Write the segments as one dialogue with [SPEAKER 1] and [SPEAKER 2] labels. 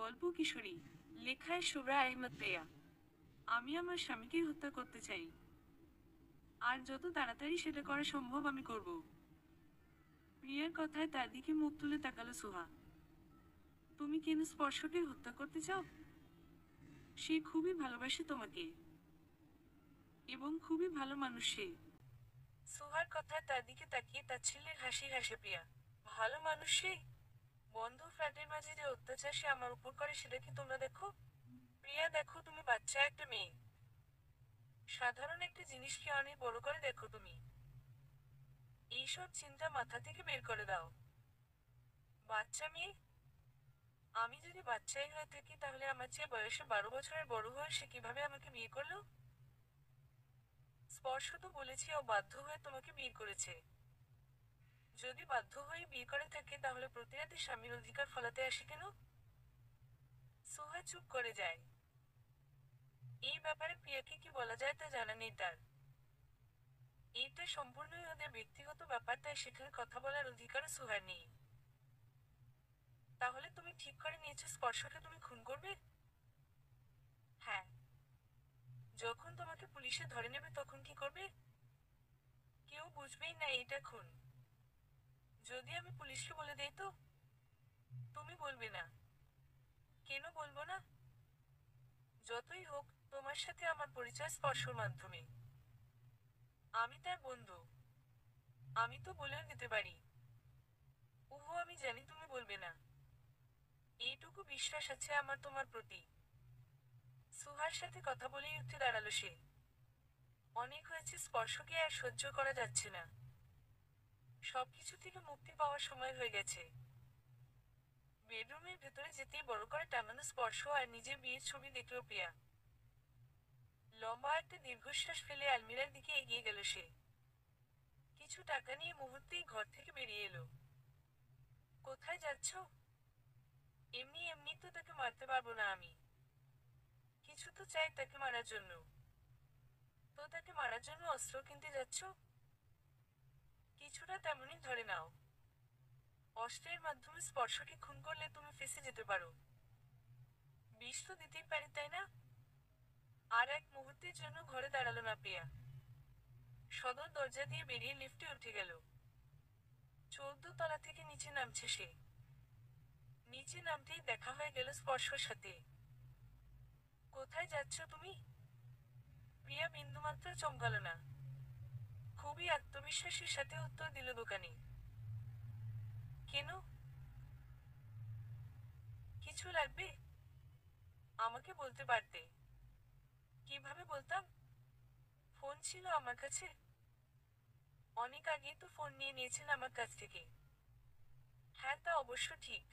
[SPEAKER 1] গল্প কিশোরী, লেখায় শুভ্রা আহমেদ প্রিয়া। আমি আমার স্বামীকে হত্যা করতে চাই, আর যত তাড়াতাড়ি সেটা করা সম্ভব আমি করব। প্রিয়ার কথায় তার দিকে মুখ তুলে তাকালো সুহা। তুমি কেন স্পর্শকে হত্যা করতে চাও? সে খুবই ভালোবাসে তোমাকে, এবং খুবই ভালো মানুষ সে। সুহার কথায় তার দিকে তাকিয়ে তাচ্ছিল্যের হাসি হাসে প্রিয়া। ভালো মানুষ সে? বন্ধ ফ্ল্যাটের মাঝে যে অত্যাচার সে আমার উপর করে সেটা কি তোমরা দেখো? প্রিয়া দেখো, তুমি বাচ্চা একটা মেয়ে। সাধারণ একটা জিনিসকে অনেক বড় করে দেখো তুমি। এইসব চিন্তা মাথা থেকে বের করে দাও। বাচ্চা মেয়ে? আমি যদি বাচ্চাই হয়ে থাকি তাহলে আমার চেয়ে বয়সে 12 বছরের বড় হয়ে সে কিভাবে আমাকে বিয়ে করলো? স্পর্শ তো বলেছি ও বাধ্য হয়ে তোমাকে বিয়ে করেছে। যদি বাধ্য হয়ে বিয়ে করে থাকে তাহলে প্রতি রাতে স্বামীর অধিকার ফলাতে আসে কেন? সোহা চুপ করে যায়। এই ব্যাপারে প্রিয়াকে কি বলা যায় তা জানা নেই তার। এইটা সম্পূর্ণই ওদের ব্যক্তিগত ব্যাপার, তাই সেখানে কথা বলার অধিকারও সোহার নেই। তাহলে তুমি ঠিক করে নিয়েছো স্পর্শকে তুমি খুন করবে? হ্যাঁ। যখন তোমাকে পুলিশে ধরে নেবে তখন কি করবে? কেউ বুঝবেই না এটা খুন। যদি আমি পুলিশকে বলে দেই তো? তুমি বলবে না। কেন বলবো না? যতই হোক, তোমার সাথে আমার পরিচয় স্পর্শর মাধ্যমে। আমি তার বন্ধু। আমি তো বলেও দিতে পারি। ওহো, আমি জানি তুমি বলবে না। এইটুকু বিশ্বাস আছে আমার তোমার প্রতি। সুহার সাথে কথা বলেই উঠে দাঁড়ালো সে। অনেক হয়েছে, স্পর্শকে আর সহ্য করা যাচ্ছে না। সবকিছু থেকে মুক্তি পাওয়ার সময় হয়ে গেছে। বেডরুমের ভেতরে যেতেই বড় করে টানানো স্পর্শ আর নিজের বিয়ের ছবি দেখল প্রিয়া। লম্বা একটা দীর্ঘশ্বাস ফেলে আলমিরার দিকে এগিয়ে গেল সে। কিছু টাকা নিয়ে মুহূর্তেই ঘর থেকে বেরিয়ে এলো। কোথায় যাচ্ছ? এমনি এমনি তো তাকে মারতে পারবো না আমি। কিছু তো চাই তাকে মারার জন্য। তো তাকে মারার জন্য অস্ত্র কিনতে যাচ্ছ? কিছুটা তেমনই ধরে নাও। অস্ত্রের মাধ্যমে স্পর্শকে খুন করলে তুমি ফেঁসে যেতে পারো। বিষ তো দিতেই পারি, তাই না? আর এক মুহূর্তের জন্য ঘরে দাঁড়ালো না প্রিয়া। সদর দরজা দিয়ে বেরিয়ে লিফটে উঠে গেল। 14 তলা থেকে নিচে নামছে সে। নিচে নামতেই দেখা হয়ে গেল স্পর্শর সাথে। কোথায় যাচ্ছ তুমি? প্রিয়া বিন্দুমাত্র চমকালো না। খুবই আত্মবিশ্বাসের সাথে উত্তর দিল দোকানি। কেন? কিছু লাগবে? আমাকে বলতে পারতে। কিভাবে বলতাম? ফোন ছিল আমার কাছে। অনেক আগেই তো ফোন নিয়ে নিয়েছেন আমার কাছ থেকে। হ্যাঁ, তা অবশ্য ঠিক।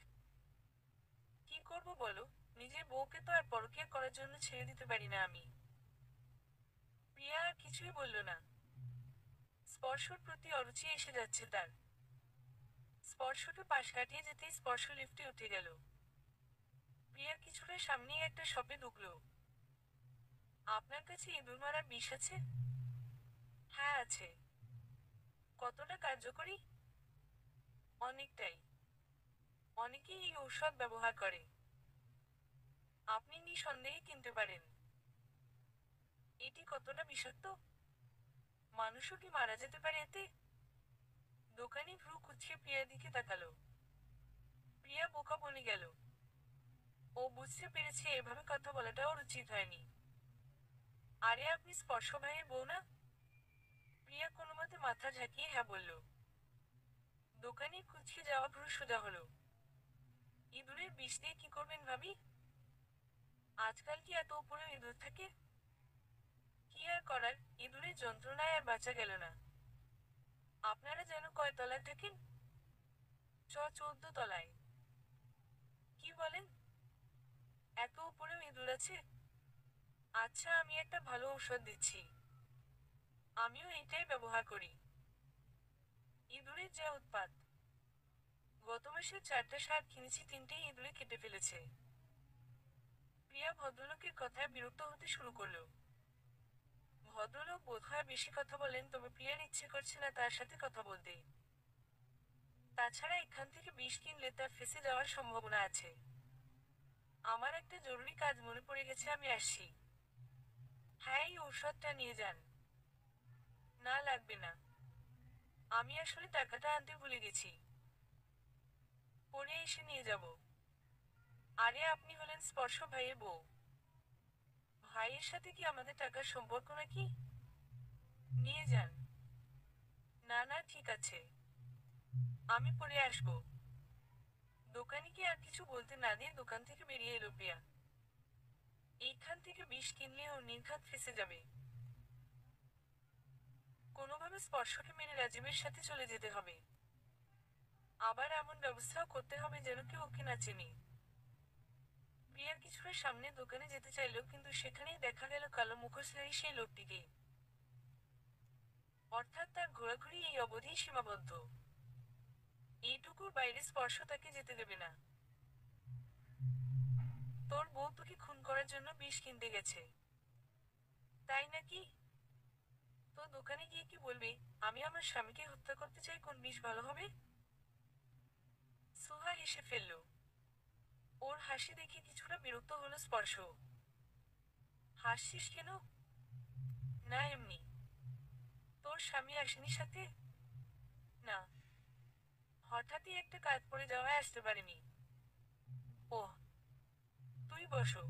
[SPEAKER 1] কি করব বলো, নিজের বউকে তো আর পরকীয়া করার জন্য ছেড়ে দিতে পারি না আমি। প্রিয়া আর কিছুই বলল না। স্পর্শর প্রতি অরুচি এসে যাচ্ছে তার। স্পর্শকে পাশ কাটিয়ে যেতেই স্পর্শ লিফটে উঠে গেল। প্রিয়া কিছুটা সামনেই একটা শপে ঢুকলো। আপনার কাছে ইঁদুর মারার বিষ আছে? হ্যাঁ আছে। কতটা কার্যকরী? অনেকটাই। অনেকেই এই ঔষধ ব্যবহার করে। আপনি নিঃসন্দেহে কিনতে পারেন। এটি কতটা বিষাক্ত? মানুষও কি মারা যেতে পারে এতে? দোকানি ভ্রু কুঁচকে প্রিয়ার দিকে তাকালো। প্রিয়া বোকা বনে গেল। ও বুঝতে পেরেছে এভাবে কথা বলাটাও ওর উচিত হয়নি। আরে আপনি স্পর্শ ভাইয়ের বউ না? প্রিয়া কোনোমতে মাথা ঝাঁকিয়ে হ্যাঁ বলল। দোকানির কুঁচকে যাওয়া ভ্রু সোজা হলো। ইঁদুরের বিষ দিয়ে কি করবেন ভাবি? আজকাল কি এত উপরে ইঁদুর থাকে? কি আর করার, ইঁদুরের যন্ত্রণায় আর বাঁচা গেল না। আপনারা যেন কয় তলায় থাকেন? 14 তলায়। কি বলেন? এত উপরেও ইঁদুর আছে? আচ্ছা, আমি একটা ভালো ঔষধ দিচ্ছি। আমিও এইটাই ব্যবহার করি। ইঁদুরের যা উৎপাত! গত মাসে 4টা শার্ট কিনেছি, 3টেই ইঁদুরে কেটে ফেলেছে। প্রিয়া ভদ্রলোকের কথায় বিরক্ত হতে শুরু করলো। ভদ্রলোক বোধহয় বেশি কথা বলেন, তবে প্রিয়ার ইচ্ছে করছে না তার সাথে কথা বলতে। তাছাড়া এখান থেকে বিষ কিনলে তার ফেঁসে যাওয়ার সম্ভাবনা আছে। আমার একটা জরুরি কাজ মনে পড়ে গেছে, আমি আসছি। হ্যাঁ, এই ঔষধটা নিয়ে যান। না, লাগবে না। আমি আসলে টাকাটা আনতে ভুলে গেছি। পরে এসে নিয়ে যাব। আরে, আপনি হলেন স্পর্শ ভাইয়ের বউ। ভাইয়ের সাথে কি আমাদের টাকার সম্পর্ক নাকি? নিয়ে যান। না না, ঠিক আছে। আমি পরে আসবো। দোকানিকে আর কিছু বলতে না দিয়ে দোকান থেকে বেরিয়ে এলো প্রিয়া। এইখান থেকে বিষ কিনলে ও নির্ঘাত ফেঁসে যাবে। কোনোভাবে স্পর্শকে মেনে রাজীবের সাথে চলে যেতে হবে। আবার এমন ব্যবস্থাও করতে হবে যেন কেউ ওকে না চেনে। প্রিয়া কিছুটা সামনে দোকানে যেতে চাইল, কিন্তু সেখানেই দেখা গেল কালো মুখোশধারী সেই লোকটিকে। অর্থাৎ তার ঘোরাঘুরি এই অবধিই সীমাবদ্ধ। এইটুকুর বাইরে স্পর্শ তাকে যেতে দেবে না। তোর বউ তোকে খুন করার জন্য বিষ কিনতে গেছে, তাই নাকি? তো দোকানে গিয়ে কি বলবি? আমি আমার স্বামীকে হত্যা করতে চাই, কোন বিষ ভালো হবে? সুহা হেসে ফেলল। ওর হাসি দেখে কিছুটা বিরক্ত হলো স্পর্শ। হাসছিস কেন? না, এমনি। তোর স্বামী আসেনি সাথে? না, হঠাৎই একটা কাজ পড়ে যাওয়ায় আসতে পারেনি। ওহ, তুই বসো।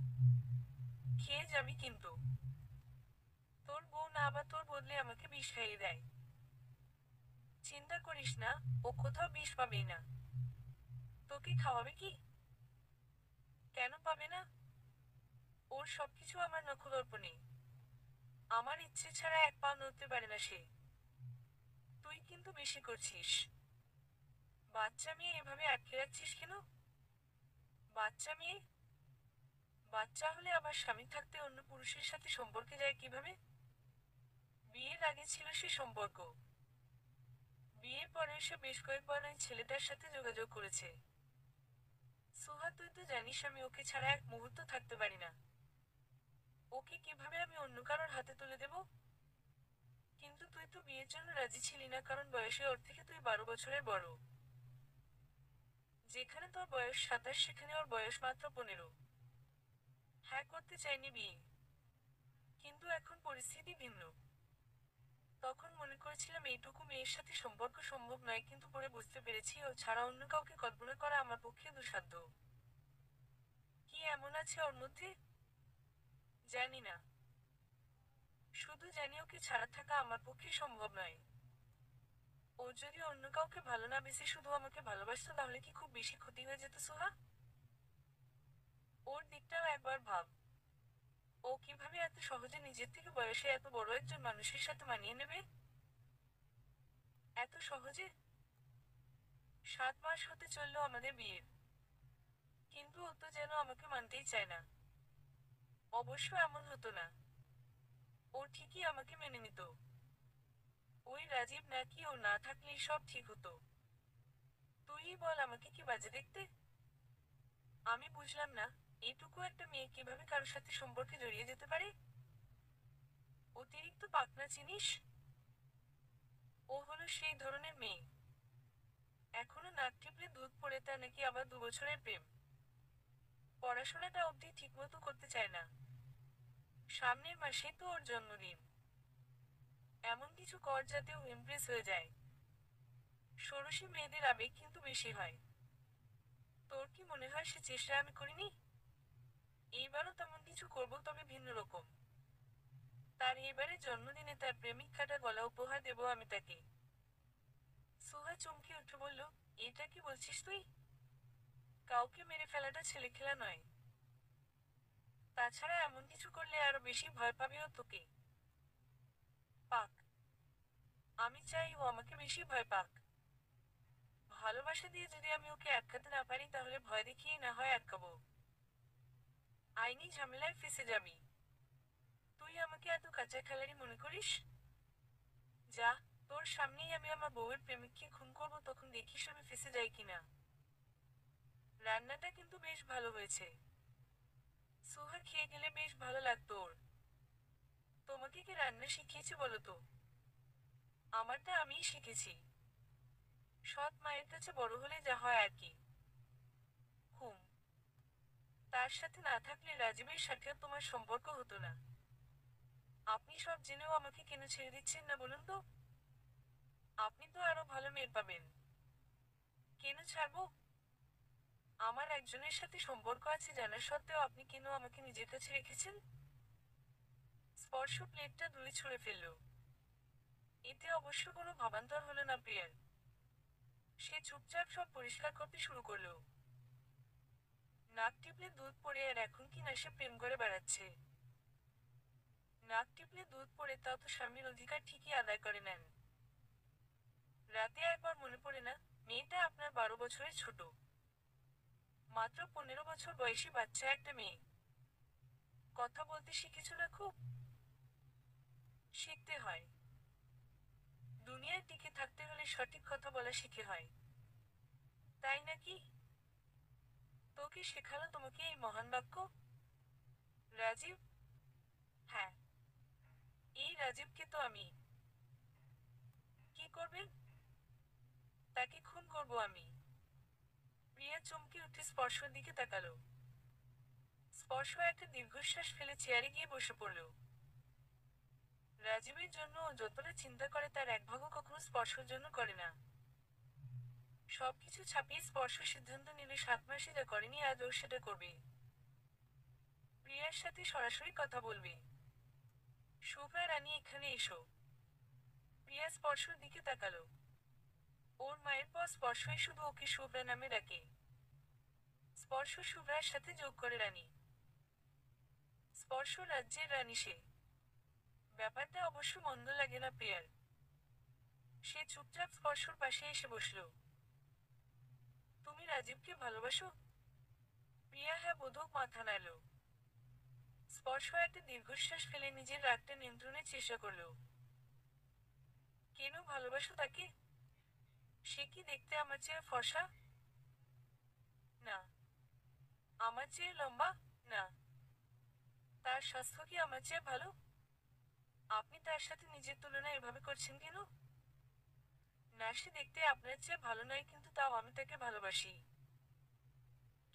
[SPEAKER 1] খেয়ে যাবি কিন্তু। তোর বউ না আবার তোর বদলে আমাকে বিষ খাইয়ে দেয়। চিন্তা করিস না, ও কোথাও বিষ পাবেই না। তোকে খাওয়াবে কি? কেন পাবে না? ওর সবকিছু আমার নখদর্পণে। আমার ইচ্ছে ছাড়া এক পা নড়তে পারে না সে। তুই কিন্তু বেশি করছিস। বাচ্চা মেয়ে এভাবে আটকে রাখছিস কেন? বাচ্চা মেয়ে? বাচ্চা হলে আবার স্বামী থাকতে অন্য পুরুষের সাথে সম্পর্কে যায় কিভাবে? বিয়ের আগে ছিল সে সম্পর্ক। বিয়ের পরে সে বেশ কয়েকবার ওই ছেলেটার সাথে যোগাযোগ করেছে। সুহা, তুই তো জানিস আমি ওকে ছাড়া এক মুহূর্ত থাকতে পারি না। ওকে কিভাবে আমি অন্য কারোর হাতে তুলে দেব? কিন্তু তুই তো বিয়ের জন্য রাজি ছিলি না, কারণ বয়সে ওর থেকে তুই 12 বছরের বড়। যেখানে তোর বয়স 27, সেখানে ওর বয়স মাত্র 15। হ্যাঁ, করতে চাইনি বিয়ে, কিন্তু এখন পরিস্থিতি ভিন্ন। তখন মনে করেছিলাম এইটুকু মেয়ের সাথে সম্পর্ক সম্ভব নয়, কিন্তু পরে বুঝতে পেরেছি ও ছাড়া অন্য কাউকে কল্পনা করা আমার পক্ষে দুঃসাধ্য। কি এমন আছে ওর মধ্যে? জানি না। শুধু জানি ওকে ছাড়া থাকা আমার পক্ষে সম্ভব নয়। ও যদি অন্য কাউকে ভালো না বেসে শুধু আমাকে ভালোবাসতো, তাহলে কি খুব বেশি ক্ষতি হয়ে যেত সোহা? ওর দিকটাও একবার ভাব। ও কিভাবে এত সহজে নিজের থেকে বয়সে এত বড় একজন মানুষের সাথে মানিয়ে নেবে? এত সহজে? 7 মাস হতে চললো আমাদের বিয়ের, কিন্তু ও তো যেন আমাকে মানতেই চায় না। অবশ্য এমন হতো না। ও ঠিকই আমাকে মেনে নিত। ওই রাজীব নাকি ও না থাকলেই সব ঠিক হতো। তুইই বল, আমাকে কি বাজে দেখতে? আমি বুঝলাম না, এইটুকু একটা মেয়ে কিভাবে কারোর সাথে সম্পর্কে জড়িয়ে যেতে পারে। অতিরিক্ত পাকনা, চিনিস? ও হলো সেই ধরনের মেয়ে। এখনো নাক টিপলে দুধ পড়ে, তা নাকি আবার 2 বছরের প্রেম। পড়াশোনাটা অবধি ঠিকমতো করতে চায় না। সামনের মাসেই তো ওর জন্মদিন। এমন কিছু কর যাতে ও ইমপ্রেস হয়ে যায়। ষোড়শী মেয়েদের আবেগ কিন্তু বেশি হয়। তোর কি মনে হয় সে চেষ্টা আমি করিনি? এইবারও তেমন কিছু করব, তবে ভিন্ন রকম। তার এবারে জন্মদিনে তার প্রেমিকাটা গলা উপহার দেব আমি তাকে। সুহা চমকে উঠে বলল, এটা কি বলছিস তুই? কাউকে মেরে ফেলাটা ছেলেখেলা নয়। তাছাড়া এমন কিছু করলে আরো বেশি ভয় পাবে ও তোকে। পাক। আমি চাই ও আমাকে বেশি ভয় পাক। ভালোবাসা দিয়ে যদি আমি ওকে আটকাতে না পারি, তাহলে ভয় দেখিয়ে না হয় আটকাবো। আইনি ঝামেলায় ফেঁসে যাবি। তুই আমাকে এত কাঁচা খেলারি মনে করিস? যা, তোর সামনেই আমি আমার বউয়ের প্রেমিককে খুন করব, তখন দেখিস আমি ফেঁসে যাই কিনা। রান্নাটা কিন্তু বেশ ভালো হয়েছে। সুহা খেয়ে গেলে বেশ ভালো লাগতো ওর। তোমাকে কে রান্না শিখিয়েছে বলো তো? আমারটা আমিই শিখেছি। সৎ মায়ের কাছে বড় হলে যা হয় আর কি। হুম। তা তার সাথে না থাকলে রাজীবের সাথেও তোমার সম্পর্ক হতো না। আপনি সব জেনেও আমাকে কেন ছেড়ে দিচ্ছেন না বলুন তো? আপনি তো আরো ভালো মেয়ে পাবেন। কেন ছাড়বো? আমার একজনের সাথে সম্পর্ক আছে জানা সত্ত্বেও আপনি কেন আমাকে নিজের কাছে রেখেছেন? স্পর্শ প্লেটটা দূরে ছুঁড়ে ফেলল। এতে অবশ্য কোনো ভাবান্তর হলো না প্রিয়ার। সে চুপচাপ সব পরিষ্কার করতে শুরু করলো। নাক টিপলে দুধ পড়ে আর এখন কি না সে প্রেম করে বেড়াচ্ছে। নাক টিপলে দুধ পড়ে তাও তো স্বামীর অধিকার ঠিকই আদায় করে নেন। রাতে একবার মনে পড়ে না, মেয়েটা আপনার 12 বছরের ছোট। মাত্র 15 বছর বয়সী বাচ্চা একটা মেয়ে। কথা বলতে শিখেছ না খুব? শিখতে হয়। দুনিয়ায় টিকে থাকতে হলে সঠিক কথা বলা শিখে হয়। তাই নাকি? তোকে শেখালো তোমাকে এই মহান বাক্য? রাজীব? হ্যাঁ, এই রাজীবকে তো আমি। কি করবেন? তাকে খুন করব আমি। প্রিয়া চমকে উঠে স্পর্শর দিকে তাকালো। স্পর্শ একটা দীর্ঘশ্বাস ফেলে চেয়ারে গিয়ে বসে পড়ল। রাজীবের জন্য ও যতটা চিন্তা করে তার এক ভাগও কখনো স্পর্শের জন্য করে না। সবকিছু ছাপিয়ে স্পর্শ সিদ্ধান্ত নিলে 7 মাসে যা করেনি আজ ও সেটা করবে। প্রিয়ার সাথে সরাসরি কথা বলবে। শুভ্রা রানী এখানে এসো। প্রিয়া স্পর্শর দিকে তাকালো। ওর মায়ের পর স্পর্শই শুধু ওকে শুভ্রা নামে ডাকে। স্পর্শ শুভ্রার সাথে যোগ করে রানী। স্পর্শ রাজ্যের রানী সে। ব্যাপারটা অবশ্য মন্দ লাগে না প্রিয়ার। সে চুপচাপ স্পর্শর পাশে এসে বসল। তুমি রাজীবকে ভালোবাসো? প্রিয়া হ্যাঁ বোধক মাথা নাড়ল। স্পর্শ একটা দীর্ঘশ্বাস ফেলে নিজের রাগটা নিয়ন্ত্রণের চেষ্টা করল। কেন ভালোবাসো তাকে? সে কি দেখতে আমার চেয়ে ফর্সা? না। আমার চেয়ে লম্বা? না। তার স্বাস্থ্য কি আমার চেয়ে ভালো? আপনি তার সাথে নিজের তুলনা এভাবে করছেন কেন? না, সে দেখতে আপনার চেয়ে ভালো নয় কিন্তু তাও আমি তাকে ভালোবাসি।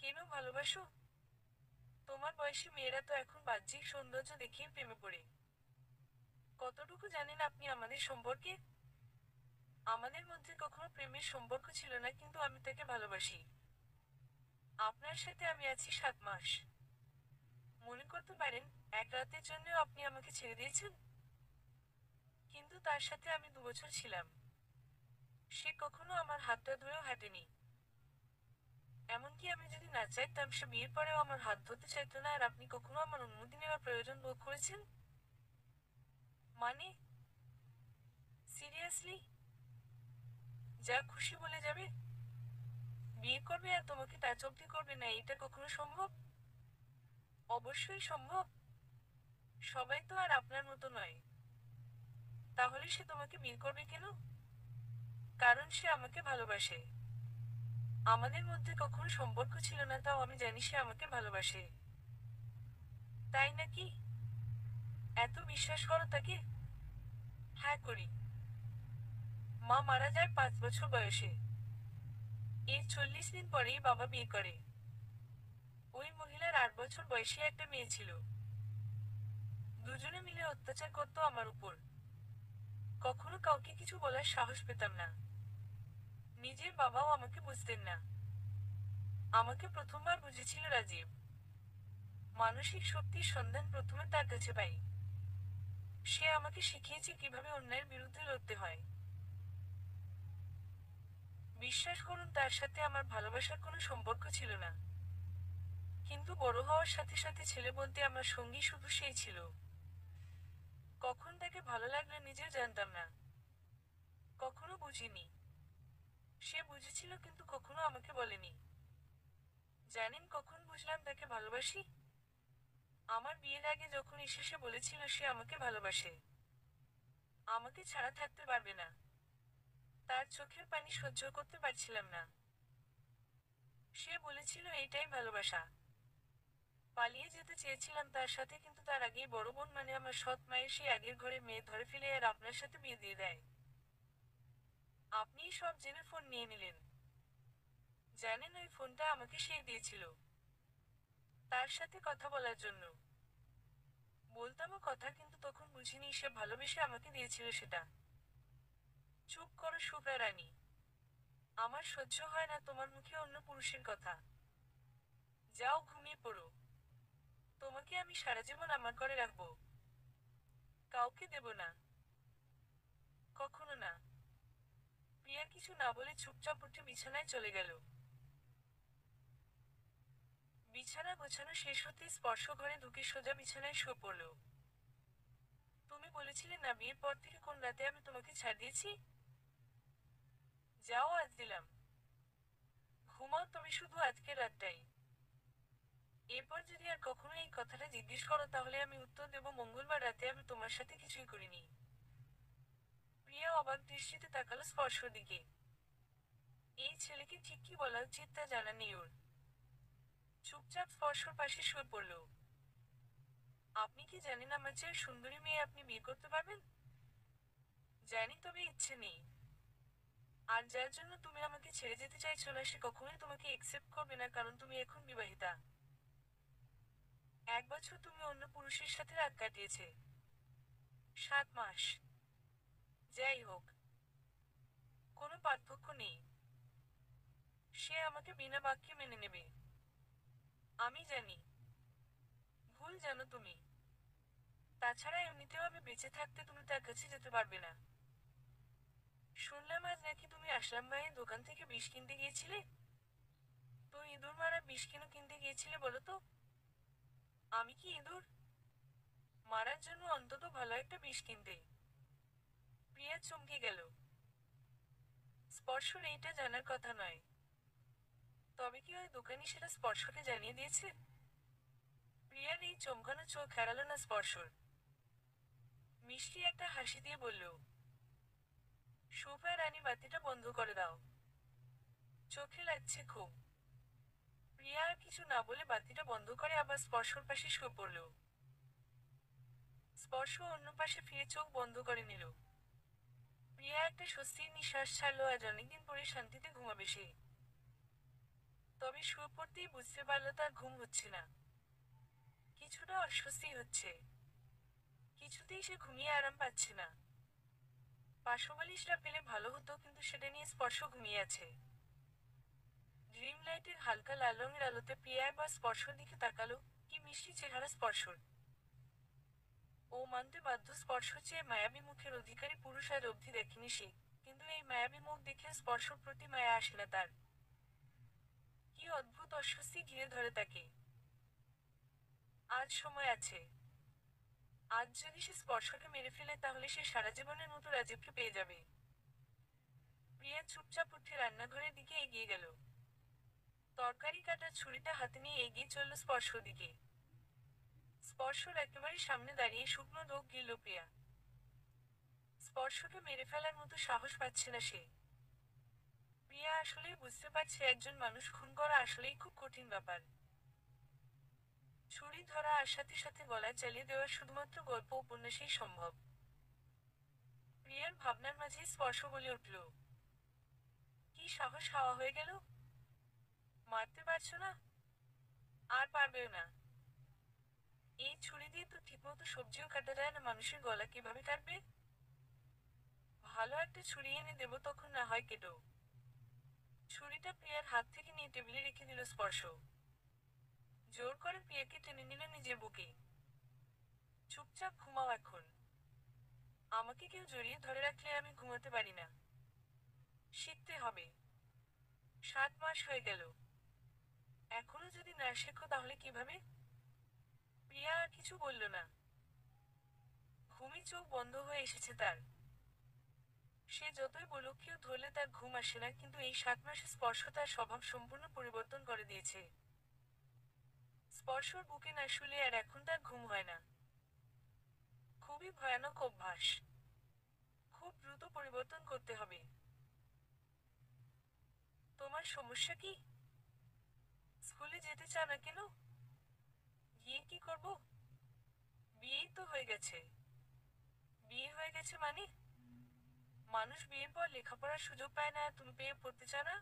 [SPEAKER 1] কেন ভালোবাসো? তোমার বয়সী মেয়েরা তো এখন বাহ্যিক সৌন্দর্য দেখিয়ে প্রেমে পড়ে। কতটুকু জানেন আপনি আমাদের সম্পর্কে? আমাদের মধ্যে কখনো প্রেমের সম্পর্ক ছিল না কিন্তু আমি তাকে ভালোবাসি। আপনার সাথে আমি আছি 7 মাস। মনে করতে পারেন, এক রাতের জন্যও আপনি আমাকে ছেড়ে দিয়েছেন। কিন্তু তার সাথে আমি 2 বছর ছিলাম। সে কখনো আমার হাতটা ধরেও হাঁটেনি। এমনকি আমি যদি না চাইতাম সে বিয়ের পরেও আমার হাত ধরতে চাইতো না আর আপনি কখনো আমার অনুমতি নেওয়ার প্রয়োজন বোধ করেছেন? মানে? সিরিয়াসলি? যা খুশি বলে যাবে? বিয়ে করবে আর তোমাকে টাচ অব্দি করবে না, এটা কখনো সম্ভব? অবশ্যই সম্ভব। সবাই তো আর আপনার মতো নয়। তাহলে সে তোমাকে বিয়ে করবে কেন? কারণ সে আমাকে ভালোবাসে। আমাদের মধ্যে কখনো সম্পর্ক ছিল না তাও আমি জানি সে আমাকে ভালোবাসে। তাই নাকি? এত বিশ্বাস করো তাকে? হ্যাঁ করি। মা মারা যায় 5 বছর বয়সে। এর 40 দিন পরেই বাবা বিয়ে করে। ওই মহিলার 8 বছর বয়সী একটা মেয়ে ছিল। দুজনে মিলে অত্যাচার করতো আমার উপর। কখনো কাউকে কিছু বলার সাহস পেতাম না। নিজের বাবাও আমাকে বুঝতেন না। আমাকে প্রথমবার বুঝেছিল রাজীব। মানসিক শক্তির সন্ধান প্রথমে তার কাছে পাই। সে আমাকে শিখিয়েছে কিভাবে অন্যায়ের বিরুদ্ধে লড়তে হয়। বিশ্বাস করুন, তার সাথে আমার ভালোবাসার কোনো সম্পর্ক ছিল না। কিন্তু বড় হওয়ার সাথে সাথে ছেলে বলতে আমার সঙ্গী শুধু সেই ছিল। কখন তাকে ভালো লাগলো নিজেও জানতাম না। কখনো বুঝিনি। সে বুঝেছিল কিন্তু কখনো আমাকে বলেনি। জানেন কখন বুঝলাম তাকে ভালোবাসি? আমার বিয়ের আগে যখন এসে সে বলেছিল সে আমাকে ভালোবাসে। আমাকে ছাড়া থাকতে পারবে না। তার চোখের পানি সহ্য করতে পারছিলাম না। সে বলেছিল এইটাই ভালোবাসা। পালিয়ে যেতে চেয়েছিলাম তার সাথে কিন্তু তার আগেই বড় বোন মানে আমার সৎ মায়ের সেই আগের ঘরে মেয়ে ধরে ফেলে আর আপনার সাথে বিয়ে দিয়ে দেয়। আপনিই সব জেনে ফোন নিয়ে নিলেন। জানেন ওই ফোনটা আমাকে সে দিয়েছিল। তার তার সাথে কথা বলার জন্য। বলতামও কথা, কিন্তু তখন বুঝিনি সে ভালোবেসে আমাকে দিয়েছিল সেটা। চুপ করো শুভ্রা রানী। আমার সহ্য হয় না তোমার মুখে অন্য পুরুষের কথা। যাও ঘুমিয়ে পড়ো। তোমাকে আমি সারা জীবন আমার করে রাখবো। কাউকে দেব না। কখনো না। প্রিয়া কিছু না বলে চুপচাপ উঠে বিছানায় চলে গেল। বিছানা গোছানো শেষ হতেই স্পর্শ ঘরে ঢুকে সোজা বিছানায় শুয়ে পড়ল। তুমি বলেছিলে না বিয়ের পর থেকে কোন রাতে আমি তোমাকে ছাড় দিয়েছি? যাও, আজ দিলাম। ঘুমাও, তবে শুধু আজকের রাতটাই। এরপর যদি আর কখনো এই কথাটা জিজ্ঞেস করো তাহলে আমি উত্তর দেব মঙ্গলবার রাতে আমি তোমার সাথে কিছুই করিনি। প্রিয়া অবাক দৃষ্টিতে তাকালো স্পর্শর দিকে। এই ছেলেকে ঠিক কি বলা উচিত তা জানা নেই ওর। চুপচাপ স্পর্শর পাশে শুয়ে পড়ল। আপনি কি জানেন আমার চেয়ে সুন্দরী মেয়ে আপনি বিয়ে করতে পারবেন? জানি, তবে ইচ্ছে নেই। আর যার জন্য তুমি আমাকে ছেড়ে যেতে চাইছো না সে কখনোই তোমাকে একসেপ্ট করবে না, কারণ তুমি এখন বিবাহিতা। 1 বছর তুমি অন্য পুরুষের সাথে রাত কাটিয়েছে। 7 মাস। যাই হোক, কোনো পার্থক্য নেই। সে আমাকে বিনা বাক্যে মেনে নেবে। আমি জানি। ভুল জানো তুমি। তাছাড়া এমনিতেও আমি বেঁচে থাকতে তুমি তার কাছে যেতে পারবে না। শুনলাম আজ নাকি তুমি আসলাম ভাইয়ের দোকান থেকে বিষ কিনতে গিয়েছিলে। তো ইঁদুর মারা বিষ কেন কিনতে গিয়েছিলে বলো তো? আমি কি ইঁদুর? মারার জন্য অন্তত ভালো একটা বিষ কিনতে। প্রিয়া চমকে গেল। স্পর্শর এইটা জানার কথা নয়। তবে কি ওই দোকানি সেটা স্পর্শকে জানিয়ে দিয়েছে? প্রিয়ার এই চমকানো চোখ এড়ালো না স্পর্শর। মিষ্টি একটা হাসি দিয়ে বলল, শুভ্রা রানী বাতিটা বন্ধ করে দাও। চোখে লাগছে খুব। প্রিয়া আর কিছু না বলে বাতিটা বন্ধ করে আবার স্পর্শর পাশে শুয়ে পড়ল। স্পর্শ অন্য পাশে ফিরে চোখ বন্ধ করে নিল। প্রিয়া একটা স্বস্তির নিঃশ্বাস ছাড়লো, আজ অনেকদিন পরে শান্তিতে ঘুমাবে সে। তবে শুয়ে পড়তেই বুঝতে পারল তার ঘুম হচ্ছে না। কিছুটা অস্বস্তি হচ্ছে। কিছুতেই সে ঘুমিয়ে আরাম পাচ্ছে না। পাশবালিশটা পেলে ভালো হতো, কিন্তু সেটা নিয়ে স্পর্শ ঘুমিয়ে আছে। ড্রিম লাইটের হালকা লাল রঙের আলোতে প্রিয়া একবার স্পর্শর দিকে তাকালো। কি মিষ্টি চেহারা স্পর্শর। ও মানতে বাধ্য, স্পর্শ চেয়ে মায়াবী মুখের অধিকারী পুরুষ আর অবধি দেখেনি সে। কিন্তু এই মায়াবী মুখ দেখে স্পর্শর প্রতি মায়া আসে না তার। কি অদ্ভুত অস্বস্তি ঘিরে ধরে তাকে। আজ সময় আছে। আজ যদি সে স্পর্শকে মেরে ফেলে তাহলে সে সারা জীবনের মতো রাজীবকে পেয়ে যাবে। প্রিয়া চুপচাপ উঠে রান্নাঘরের দিকে এগিয়ে গেল। তরকারি কাটার ছুরিটা হাতে নিয়ে এগিয়ে চলল স্পর্শ দিকে। স্পর্শর একেবারে সামনে দাঁড়িয়ে শুকনো ঢোক গিলল প্রিয়া। স্পর্শকে মেরে ফেলার মতো সাহস পাচ্ছে না সে। প্রিয়া আসলেই বুঝতে পারছে একজন মানুষ খুন করা আসলেই খুব কঠিন ব্যাপার। ছুরি ধরা আর সাথে সাথে গলায় চালিয়ে দেওয়া শুধুমাত্র গল্প উপন্যাসেই সম্ভব। প্রিয়ার ভাবনার মাঝে স্পর্শ বলে উঠল, কি সাহস হাওয়া হয়ে গেল। মারতে পারছো না? আর পারবেও না। এই ছুরি দিয়ে তো ঠিকমতো সবজিও কাটা যায় না, মানুষের গলা কিভাবে কাটবে? ভালো একটা ছুরি এনে দেব, তখন না হয় কেটো। ছুরিটা প্রিয়ার হাত থেকে নিয়ে টেবিলে রেখে দিল স্পর্শ। জোর করে প্রিয়াকে টেনে নিল নিজের বুকে। চুপচাপ ঘুমাও এখন। আমাকে কেউ জড়িয়ে ধরে রাখলে আমি ঘুমাতে পারি না। শিখতে হবে। 7 মাস হয়ে গেল। এখনো যদি না শেখো তাহলে কিভাবে? প্রিয়া আর কিছু বলল না। ঘুমে চোখ বন্ধ হয়ে এসেছে তার। সে যতই বলুক কেউ ধরলে তার ঘুম আসে না, কিন্তু এই 7 মাসে স্পর্শ তার স্বভাব সম্পূর্ণ পরিবর্তন করে দিয়েছে। স্পর্শর বুকে না শুলে আর এখন তার ঘুম হয় না। খুবই ভয়ানক অভ্যাস। খুব দ্রুত পরিবর্তন করতে হবে। তোমার সমস্যা কি? স্কুলে যেতে চাও না কেন? গিয়ে কি করব? বিয়েই তো হয়ে গেছে। বিয়ে হয়ে গেছে মানে? মানুষ বিয়ের পর লেখাপড়ার সুযোগ পায় না আর তুমি পেয়ে পড়তে চাও না?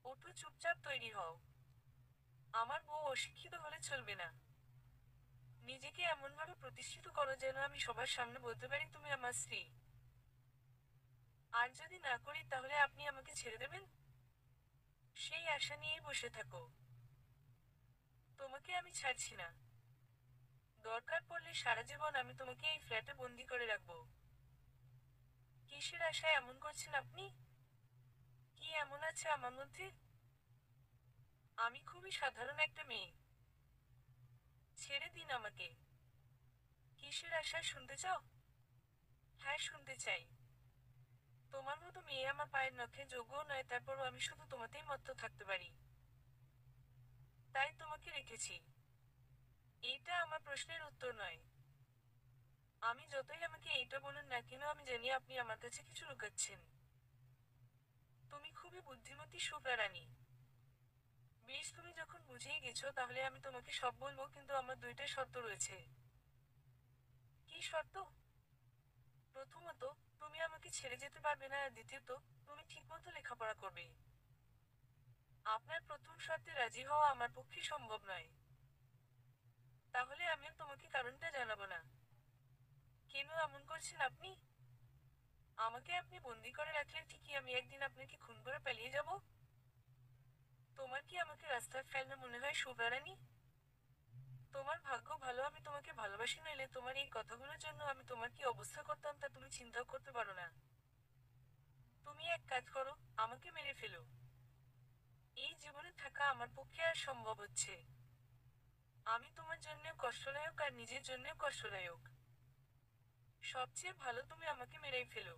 [SPEAKER 1] ওঠো, চুপচাপ তৈরি হও। আমার বউ অশিক্ষিত হলে চলবে না। নিজেকে এমনভাবে প্রতিষ্ঠিত করো যেন আমি সবার সামনে বলতে পারি তুমি আমার স্ত্রী। আর যদি না করি তাহলে আপনি আমাকে ছেড়ে দেবেন? সেই আশা নিয়েই বসে থাকো। তোমাকে আমি ছাড়ছি না। দরকার পড়লে সারা জীবন আমি তোমাকে এই ফ্ল্যাটে বন্দি করে রাখবো। কিসের আশায় এমন করছেন আপনি? কি এমন আছে আমার মধ্যে? আমি খুবই সাধারণ একটা মেয়ে। ছেড়ে দিন আমাকে। কিসের আশায় শুনতে চাও? হ্যাঁ, শুনতে চাই। তোমার মতো মেয়ে আমার পায়ের নখে যোগ্যও নয়, তারপরও আমি শুধু তোমাতেই মত্ত থাকতে পারি। তাই তোমাকে রেখেছি। এইটা আমার প্রশ্নের উত্তর নয়। আমি যতই আমাকে এইটা বলুন না কেন, আমি জানি আপনি আমার কাছে কিছু লুকাচ্ছেন। তুমি খুবই বুদ্ধিমতী শুভ্রা রানী। বেশ, তুমি যখন বুঝেই গেছো তাহলে আমি তোমাকে সব বলবো, কিন্তু আমার দুইটা শর্ত রয়েছে। কি শর্ত? প্রথমত, তুমি আমাকে ছেড়ে যেতে পারবে না, আর দ্বিতীয়ত, তুমি ঠিকমতো লেখাপড়া করবে। আপনার প্রথম শর্তে রাজি হওয়া আমার পক্ষে সম্ভব নয়। তাহলে আমিও তোমাকে কারণটা জানাবো না। কেন এমন করছেন আপনি? আমাকে আপনি বন্দি করে রাখলে ঠিকই আমি একদিন আপনাকে খুন করে পালিয়ে যাব। তোমার কি আমাকে রাস্তায় ফেলনা মনে হয় শুভ্রা রানী? তোমার ভাগ্য ভালো আমি তোমাকে ভালোবাসি, নইলে তোমার এই কথাগুলোর জন্য আমি তোমার কি অবস্থা করতাম তা তুমি চিন্তাও করতে পারো না। তুমি এক কাজ করো, আমাকে মেরে ফেলো। এই জীবনে থাকা আমার পক্ষে আর সম্ভব হচ্ছে। আমি তোমার জন্যেও কষ্টদায়ক আর নিজের জন্যেও কষ্টদায়ক। সবচেয়ে ভালো তুমি আমাকে মেরেই ফেলো।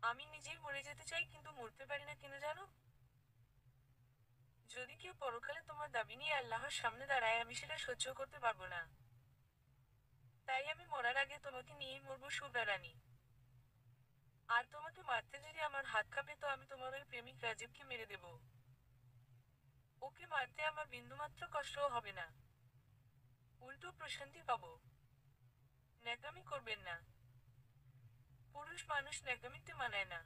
[SPEAKER 1] আমি নিজেই মরে যেতে চাই, কিন্তু মরতে পারি না কেন জানো? যদি কেউ পরকালে তোমার দাবি নিয়ে আল্লাহর সামনে দাঁড়ায়, আমি সেটা সহ্য করতে পারবো না। তাই আমি মরার আগে তোমাকে নিয়েই মরবো শুভ্রা রানী। আর তোমাকে মারতে যদি আমার হাত কাঁপে তো আমি তোমার ওই প্রেমিক রাজীবকে মেরে দেব। ওকে মারতে আমার বিন্দুমাত্র কষ্টও হবে না, উল্টো প্রশান্তি পাবো। ন্যাকামি করবেন না। পুরুষ মানুষ ন্যাকামিতে মানায় না।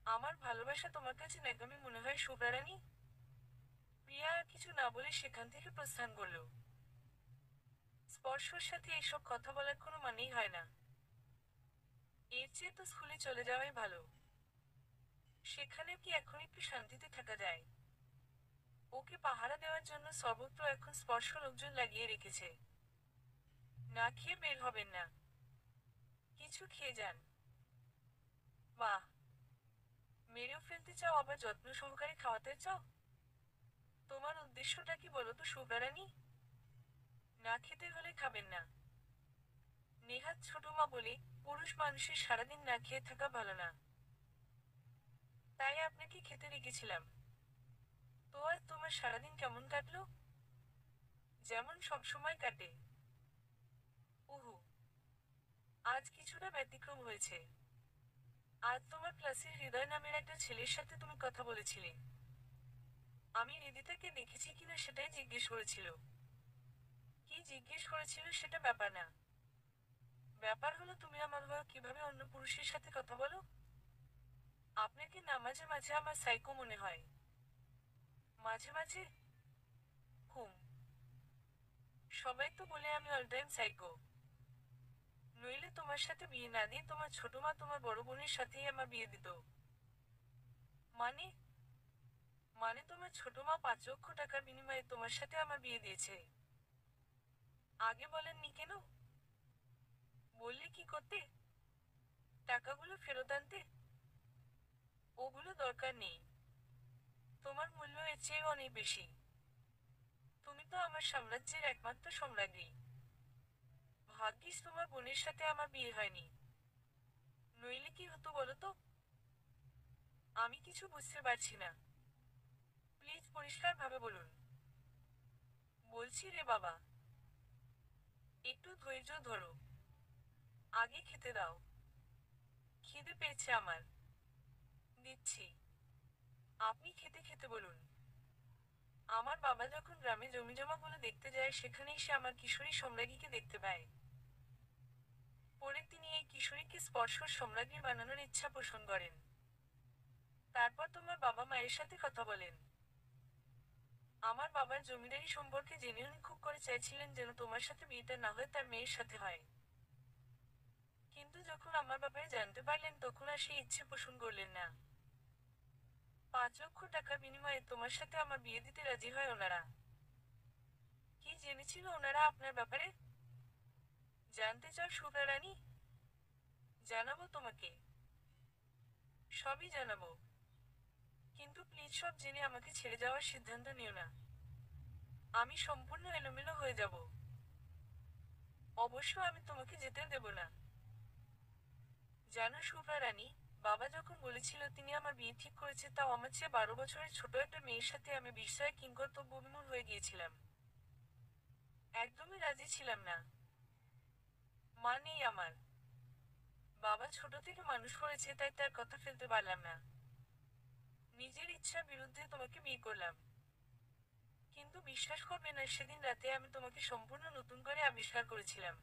[SPEAKER 1] আমার ভালোবাসা তোমার কাছে ন্যাকামি মনে হয় শুভ্রা রানী? প্রিয়া আর কিছু না বলে সেখান থেকে প্রস্থান করল। স্পর্শর সাথে এসব কথা বলার কোনো মানেই হয় না। এর চেয়ে তো স্কুলে চলে যাওয়াই ভালো। সেখানে কি এখন একটু শান্তিতে থাকা যায়? ওকে পাহারা দেওয়ার জন্য সর্বত্র এখন স্পর্শ লোকজন লাগিয়ে রেখেছে। না খেয়ে বের হবেন না। কিছু খেয়ে যান। বাহ, মেরেও ফেলতে চাও আবার যত্ন সহকারে খাওয়াতে চাও? তোমার উদ্দেশ্যটা কি বলো তো শুভ্রা রানী? না খেতে হলে খাবেন না। নেহাত ছোট মা বলে, পুরুষ মানুষের সারাদিন না খেয়ে থাকা ভালো না। তাই আপনাকে খেতে রেখেছিলাম। তো আর তোমার সারাদিন কেমন কাটলো? যেমন সব সময় কাটে। উহু, আজ কিছুটা ব্যতিক্রম হয়েছে। আজ তোমার ক্লাসের হৃদয় নামের একটা ছেলের সাথে তুমি কথা বলেছিলে। আমি হৃদিতাকে দেখেছি কিনা সেটাই জিজ্ঞেস করেছিল। কি জিজ্ঞেস করেছিল সেটা ব্যাপার না। ব্যাপার হলো তুমি আমার হয়ে কিভাবে অন্য পুরুষের সাথে কথা বলো। আপনাকে না মাঝে মাঝে আমার সাইকো মনে হয়। মাঝে মাঝে? হুম। সবাই তো বলে আমি অল টাইম সাইকো। নইলে তোমার সাথে বিয়ে না দিয়ে তোমার ছোট মা তোমার বড় বোনের সাথেই আমার বিয়ে দিত। মানে? মানে তোমার ছোট মা 5 লক্ষ টাকার বিনিময়ে তোমার সাথে আমার বিয়ে দিয়েছে। আগে বলেননি কেন? বললে কি করতে? টাকাগুলো ফেরত আনতে। ওগুলো দরকার নেই। তোমার মূল্য এর চেয়ে অনেক বেশি। তুমি তো আমার সাম্রাজ্যের একমাত্র সম্রাজ্ঞী। ভাগ্যিস তোমার বোনের সাথে আমার বিয়ে হয়নি। নইলে কি হতো বলো তো? আমি কিছু বুঝতে পারছি না। প্লিজ পরিষ্কার ভাবে বলুন। বলছি রে বাবা, একটু ধৈর্য ধরো। আগে খেতে দাও। খিদে পেয়েছে আমার। দিচ্ছি। আপনি খেতে খেতে বলুন। আমার বাবা যখন গ্রামে জমিজমাগুলো দেখতে যায় সেখানেই সে আমার কিশোরী সম্রাজ্ঞীকে দেখতে পায়। পরে তিনি এই কিশোরীকে স্পর্শর সম্রাজ্ঞী বানানোর ইচ্ছা পোষণ করেন। তারপর তোমার বাবা মায়ের সাথে কথা বলেন। আমার বাবার জমিদারি সম্পর্কে জেনে উনি খুব করে চাইছিলেন যেন তোমার সাথে বিয়েটা না হয়ে তার মেয়ের সাথে হয়। কিন্তু যখন আমার ব্যাপারে জানতে পারলেন তখন আর সেই ইচ্ছে পোষণ করলেন না। 5 লক্ষ টাকার বিনিময়ে তোমার সাথে আমার বিয়ে দিতে রাজি হয় ওনারা। কি জেনেছিল ওনারা আপনার ব্যাপারে? জানতে চাও শুভ্রা রানী? জানাবো তোমাকে। সবই জানাবো। কিন্তু প্লিজ সব জেনে আমাকে ছেড়ে যাওয়ার সিদ্ধান্ত নিও না। আমি সম্পূর্ণ এলোমেলো হয়ে যাব। অবশ্য আমি তোমাকে যেতে দেব না। জানো শুভ্রা রানী, বাবা যখন বলেছিল তিনি আমার বিয়ে ঠিক করেছে তাও আমার চেয়ে 12 বছরের ছোট একটা মেয়ের সাথে, আমি বিস্ময়ে কিংকর্তব্যবিমূঢ় হয়ে গিয়েছিলাম। একদমই রাজি ছিলাম না। মা নেই আমার। বাবা ছোট থেকে মানুষ করেছে তাই তার কথা ফেলতে পারলাম না। নিজের ইচ্ছার বিরুদ্ধে তোমাকে বিয়ে করলাম। কিন্তু বিশ্বাস করবে না, সেদিন রাতে আমি তোমাকে সম্পূর্ণ নতুন করে আবিষ্কার করেছিলাম।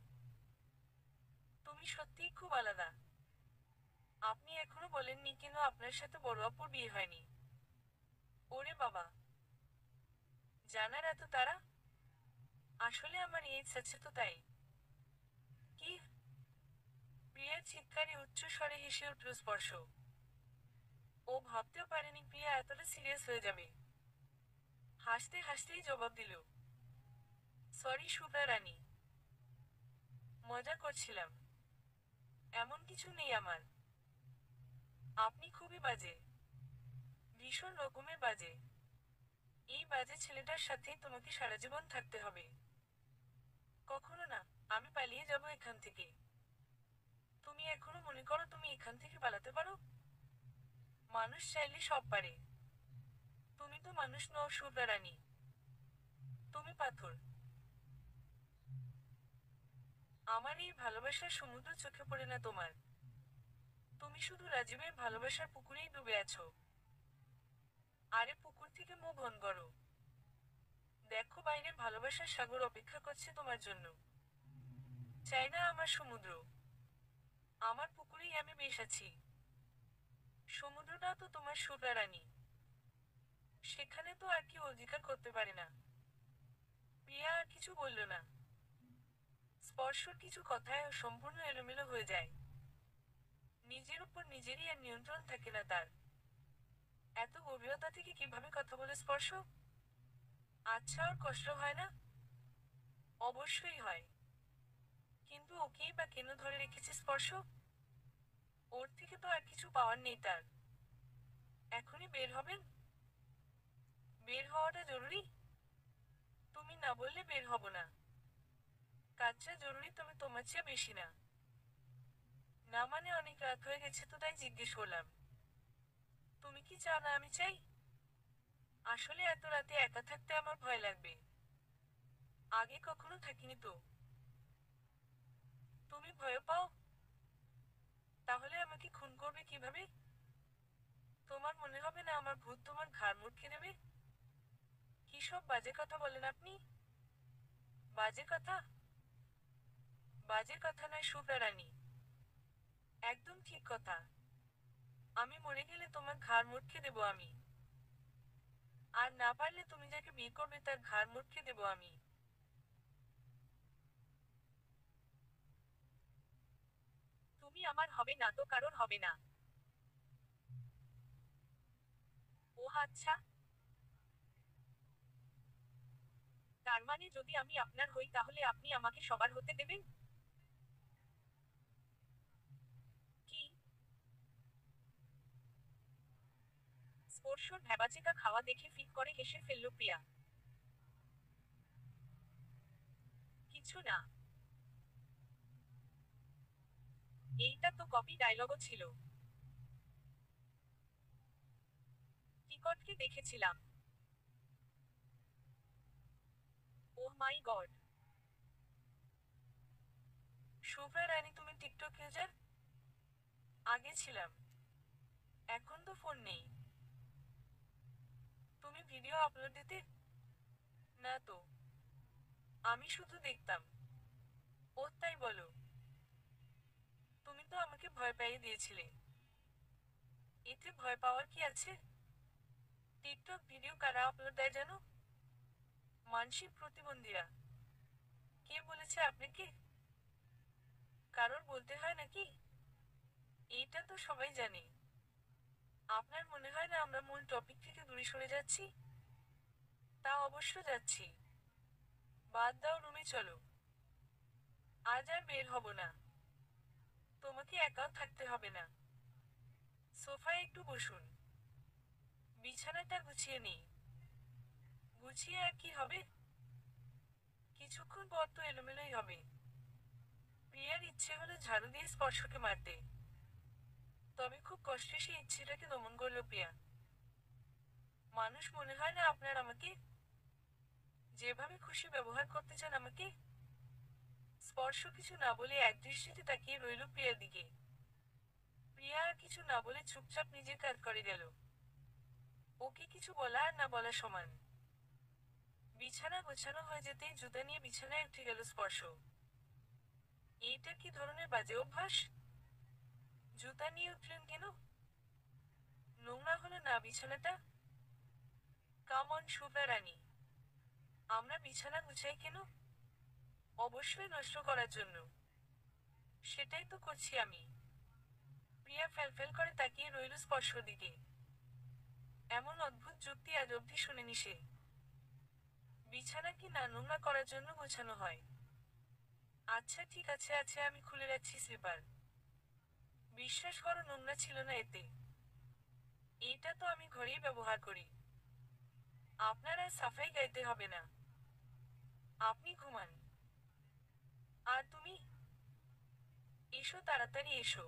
[SPEAKER 1] তুমি সত্যিই খুব আলাদা। আপনি এখনো বলেননি কেন আপনার সাথে বড় আপুর বিয়ে হয়নি? ওরে বাবা, জানার এত তারা? আসলে আমার এই ইচ্ছা আছে তো তাই। কি? প্রিয়ার চিৎকারে উচ্চ স্বরে হেসে উঠল স্পর্শ। ও ভাবতেও পারেনি প্রিয়া এতটা সিরিয়াস হয়ে যাবে। হাসতে হাসতেই জবাব দিল, সরি শুভ্রা রানী, মজা করছিলাম। এমন কিছু নেই আমার। আপনি খুবই বাজে। ভীষণ রকমের বাজে। এই বাজে ছেলেটার সাথেই তোমাকে সারা জীবন থাকতে হবে। কখনো না। আমি পালিয়ে যাব এখান থেকে। তুমি এখনো মনে করো তুমি এখান থেকে পালাতে পারো? মানুষ চাইলে সব পারে। তুমি তো মানুষ নও শুভ্রা রানী। তুমি পাথর। আমার এই ভালোবাসার সমুদ্র চোখে পড়ে না তোমার। তুমি শুধু রাজীবের ভালোবাসার পুকুরেই ডুবে আছো। আরে পুকুর থেকে মুভ অন করো। দেখো বাইরে ভালোবাসার সাগর অপেক্ষা করছে তোমার জন্য। চাই না আমার সমুদ্র। আমার পুকুরেই আমি বেশ আছি। সমুদ্রটাও তো তোমার শুভ্রা রানী। সেখানে তো আর কেউ অধিকার করতে পারে না। প্রিয়া আর কিছু বলল না। স্পর্শর কিছু কথায় ও সম্পূর্ণ এলোমেলো হয়ে যায়। নিজের উপর নিজেরই আর নিয়ন্ত্রণ থাকে না তার। এত গভীরতা থেকে কিভাবে কথা বলে স্পর্শ? আচ্ছা, ওর কষ্ট হয় না? অবশ্যই হয়। কিন্তু ওকেই বা কেন ধরে রেখেছে স্পর্শ? ওর থেকে তো আর কিছু পাওয়ার নেই তার। এখনই বের হবেন? বের হওয়াটা জরুরি? তুমি না বললে বের হব না। কাজটা জরুরি, তবে তোমার চেয়ে বেশি না। না মানে অনেক রাত হয়ে গেছে তো তাই জিজ্ঞেস করলাম। তুমি কি চাও না আমি চাই? আসলে এত রাতে একা থাকতে আমার ভয় লাগবে। আগে কখনো থাকিনি তো। তুমি ভয় পাও? তাহলে আমাকে খুন করবে কিভাবে? তোমার মনে হবে না আমার ভূত তোমার ঘাড় মুটকে দেবে? কি সব বাজে কথা বলেন আপনি? বাজে কথা? বাজে কথা নয় শুভ্রা রানী। একদম ঠিক কথা। আমি মরে গেলে তোমার ঘাড় মুটকে দেবো আমি। আর না পারলে তুমি যাকে বিয়ে করবে তার ঘাড় মুটকে দেবো আমি। তুমি আমার হবে না তো কারোর হবে না। ও আচ্ছা। তার মানে যদি আমি আপনার হই তাহলে আপনি আমাকে সবার হতে দেবেন? কি? স্পর্শর ভ্যাবাচেকা খাওয়া দেখে ফিক করে হেসে ফেলল প্রিয়া। কিছু না। এইটা তো কপি ডায়লগও ছিল। টিকটকে দেখেছিলাম। ওহ মাই গড। শুভ্রা রানী তুমি টিকটক ইউজার? আগে ছিলাম। এখন তো ফোন নেই। তুমি ভিডিও আপলোড দিতে? না তো। আমি শুধু দেখতাম। ও তাই বলো। তুমি তো আমাকে ভয় পাইয়ে দিয়েছিলে। এতে ভয় পাওয়ার কি আছে? টিকটক ভিডিও কারা আপলোড দেয় জানো? মানসিক প্রতিবন্ধীরা? কে বলেছে আপনাকে? কারোর বলতে হয় নাকি? এইটা তো সবাই জানে। আপনার মনে হয় না আমরা মূল টপিক থেকে দূরে সরে যাচ্ছি? তা অবশ্য যাচ্ছি। বাদ দাও, রুমে চলো। আজ আর বের হব না। তোমাকে একাও থাকতে হবে না। সোফায় একটু বসুন। বিছানাটা গুছিয়ে নিই। গুছিয়ে আর কি হবে? কিছুক্ষণ পর তো এলোমেলোই হবে। প্রিয়ার ইচ্ছে হলো ঝাড়ু দিয়ে স্পর্শকে মারতে। তবে খুব কষ্টে সেই ইচ্ছেটাকে দমন করল প্রিয়া। মানুষ মনে হয় না আপনার আমাকে? যেভাবে খুশি ব্যবহার করতে চান আমাকে। স্পর্শ কিছু না বলে একদৃষ্টিতে তাকিয়ে রইল প্রিয়ার দিকে। প্রিয়া আর কিছু না বলে চুপচাপ নিজের কাজ করে গেল। ওকে কিছু বলা আর না বলা সমান। বিছানা গোছানো হয়ে যেতেই জুতা নিয়ে বিছানায় উঠে গেল স্পর্শ। এইটা কি ধরনের বাজে অভ্যাস? জুতা নিয়ে উঠলেন কেন? নোংরা হলো না বিছানাটা? কামন শুভ্রা রানী, আমরা বিছানা গুছাই কেন? অবশ্যই নষ্ট করার জন্য। সেটাই তো করছি আমি। প্রিয়া ফ্যালফ্যাল করে তাকিয়ে রইল স্পর্শর দিকে। এমন অদ্ভুত যুক্তি আজ অবধি শুনেনি সে। বিছানা কি না নোংরা করার জন্য গোছানো হয়? আচ্ছা ঠিক আছে, আমি খুলে রাখছি স্লিপার। বিশ্বাস করো, নোংরা ছিল না এতে। এইটা তো আমি ঘরেই ব্যবহার করি। আপনার আর সাফাই গাইতে হবে না। আপনি ঘুমান। আর তুমি? এসো তাড়াতাড়ি এসো।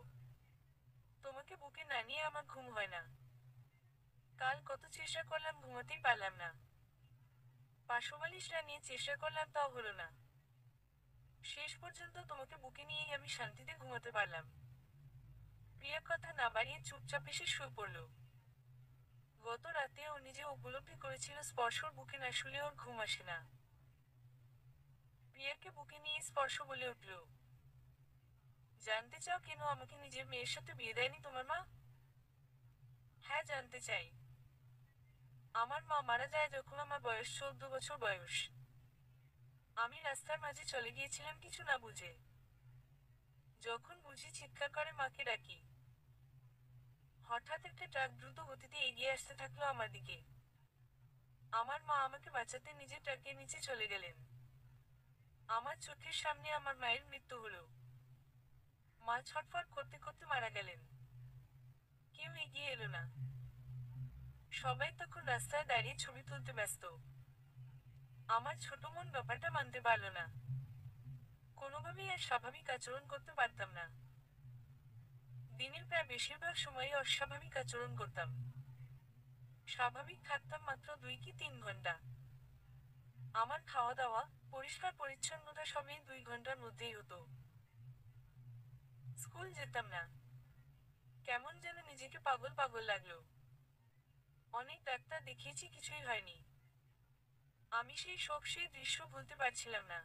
[SPEAKER 1] তোমাকে বুকে না নিয়ে আমার ঘুম হয় না। কাল কত চেষ্টা করলাম, ঘুমাতেই পারলাম না। পাশোবালিশটা নিয়ে চেষ্টা করলাম, তাও হলো না। শেষ পর্যন্ত তোমাকে বুকে নিয়েই আমি শান্তিতে ঘুমাতে পারলাম। প্রিয়া কথা না বাড়িয়ে চুপচাপ এসে শুয়ে পড়ল। গত রাতে ও নিজে উপলব্ধি করেছিল স্পর্শর বুকে না শুলে ওর ঘুম আসে না। প্রিয়াকে বুকে নিয়ে স্পর্শ বলে উঠল, জানতে চাও কেন আমাকে নিজের মেয়ের সাথে বিয়ে দেয়নি তোমার মা? হ্যাঁ, জানতে চাই। আমার মা মারা যায় যখন আমার বয়স 14 বছর বয়স। আমি রাস্তার মাঝে চলে গিয়েছিলাম কিছু না বুঝে। যখন বুঝি চিৎকার করে মাকে ডাকি। হঠাৎ একটা ট্রাক দ্রুত গতিতে এগিয়ে আসতে থাকলো আমার দিকে। আমার মা আমাকে বাঁচাতে নিজে ট্রাকের নিচে চলে গেলেন। আমার চোখের সামনে আমার মায়ের মৃত্যু হলো। মা ছটফট করতে করতে মারা গেলেন। কেউ এগিয়ে এলো না। সবাই তখন রাস্তায় দাঁড়িয়ে ছবি তুলতে ব্যস্ত। আমার ছোট মন ব্যাপারটা মানতে পারল না। কোনোভাবেই আর স্বাভাবিক আচরণ করতে পারতাম না। দিনের প্রায় বেশিরভাগ সময়ই অস্বাভাবিক আচরণ করতাম। স্বাভাবিক থাকতাম মাত্র 2 কি 3 ঘন্টা। আমার খাওয়া দাওয়া, পরিষ্কার পরিচ্ছন্নতা সবই 2 ঘন্টার মধ্যেই হতো। স্কুল যেতাম না। কেমন যেন নিজেকে পাগল পাগল লাগলো। অনেক ডাক্তার দেখিয়েছি, কিছুই হয়নি। আমি সেই দৃশ্য ভুলতে পারছিলাম না।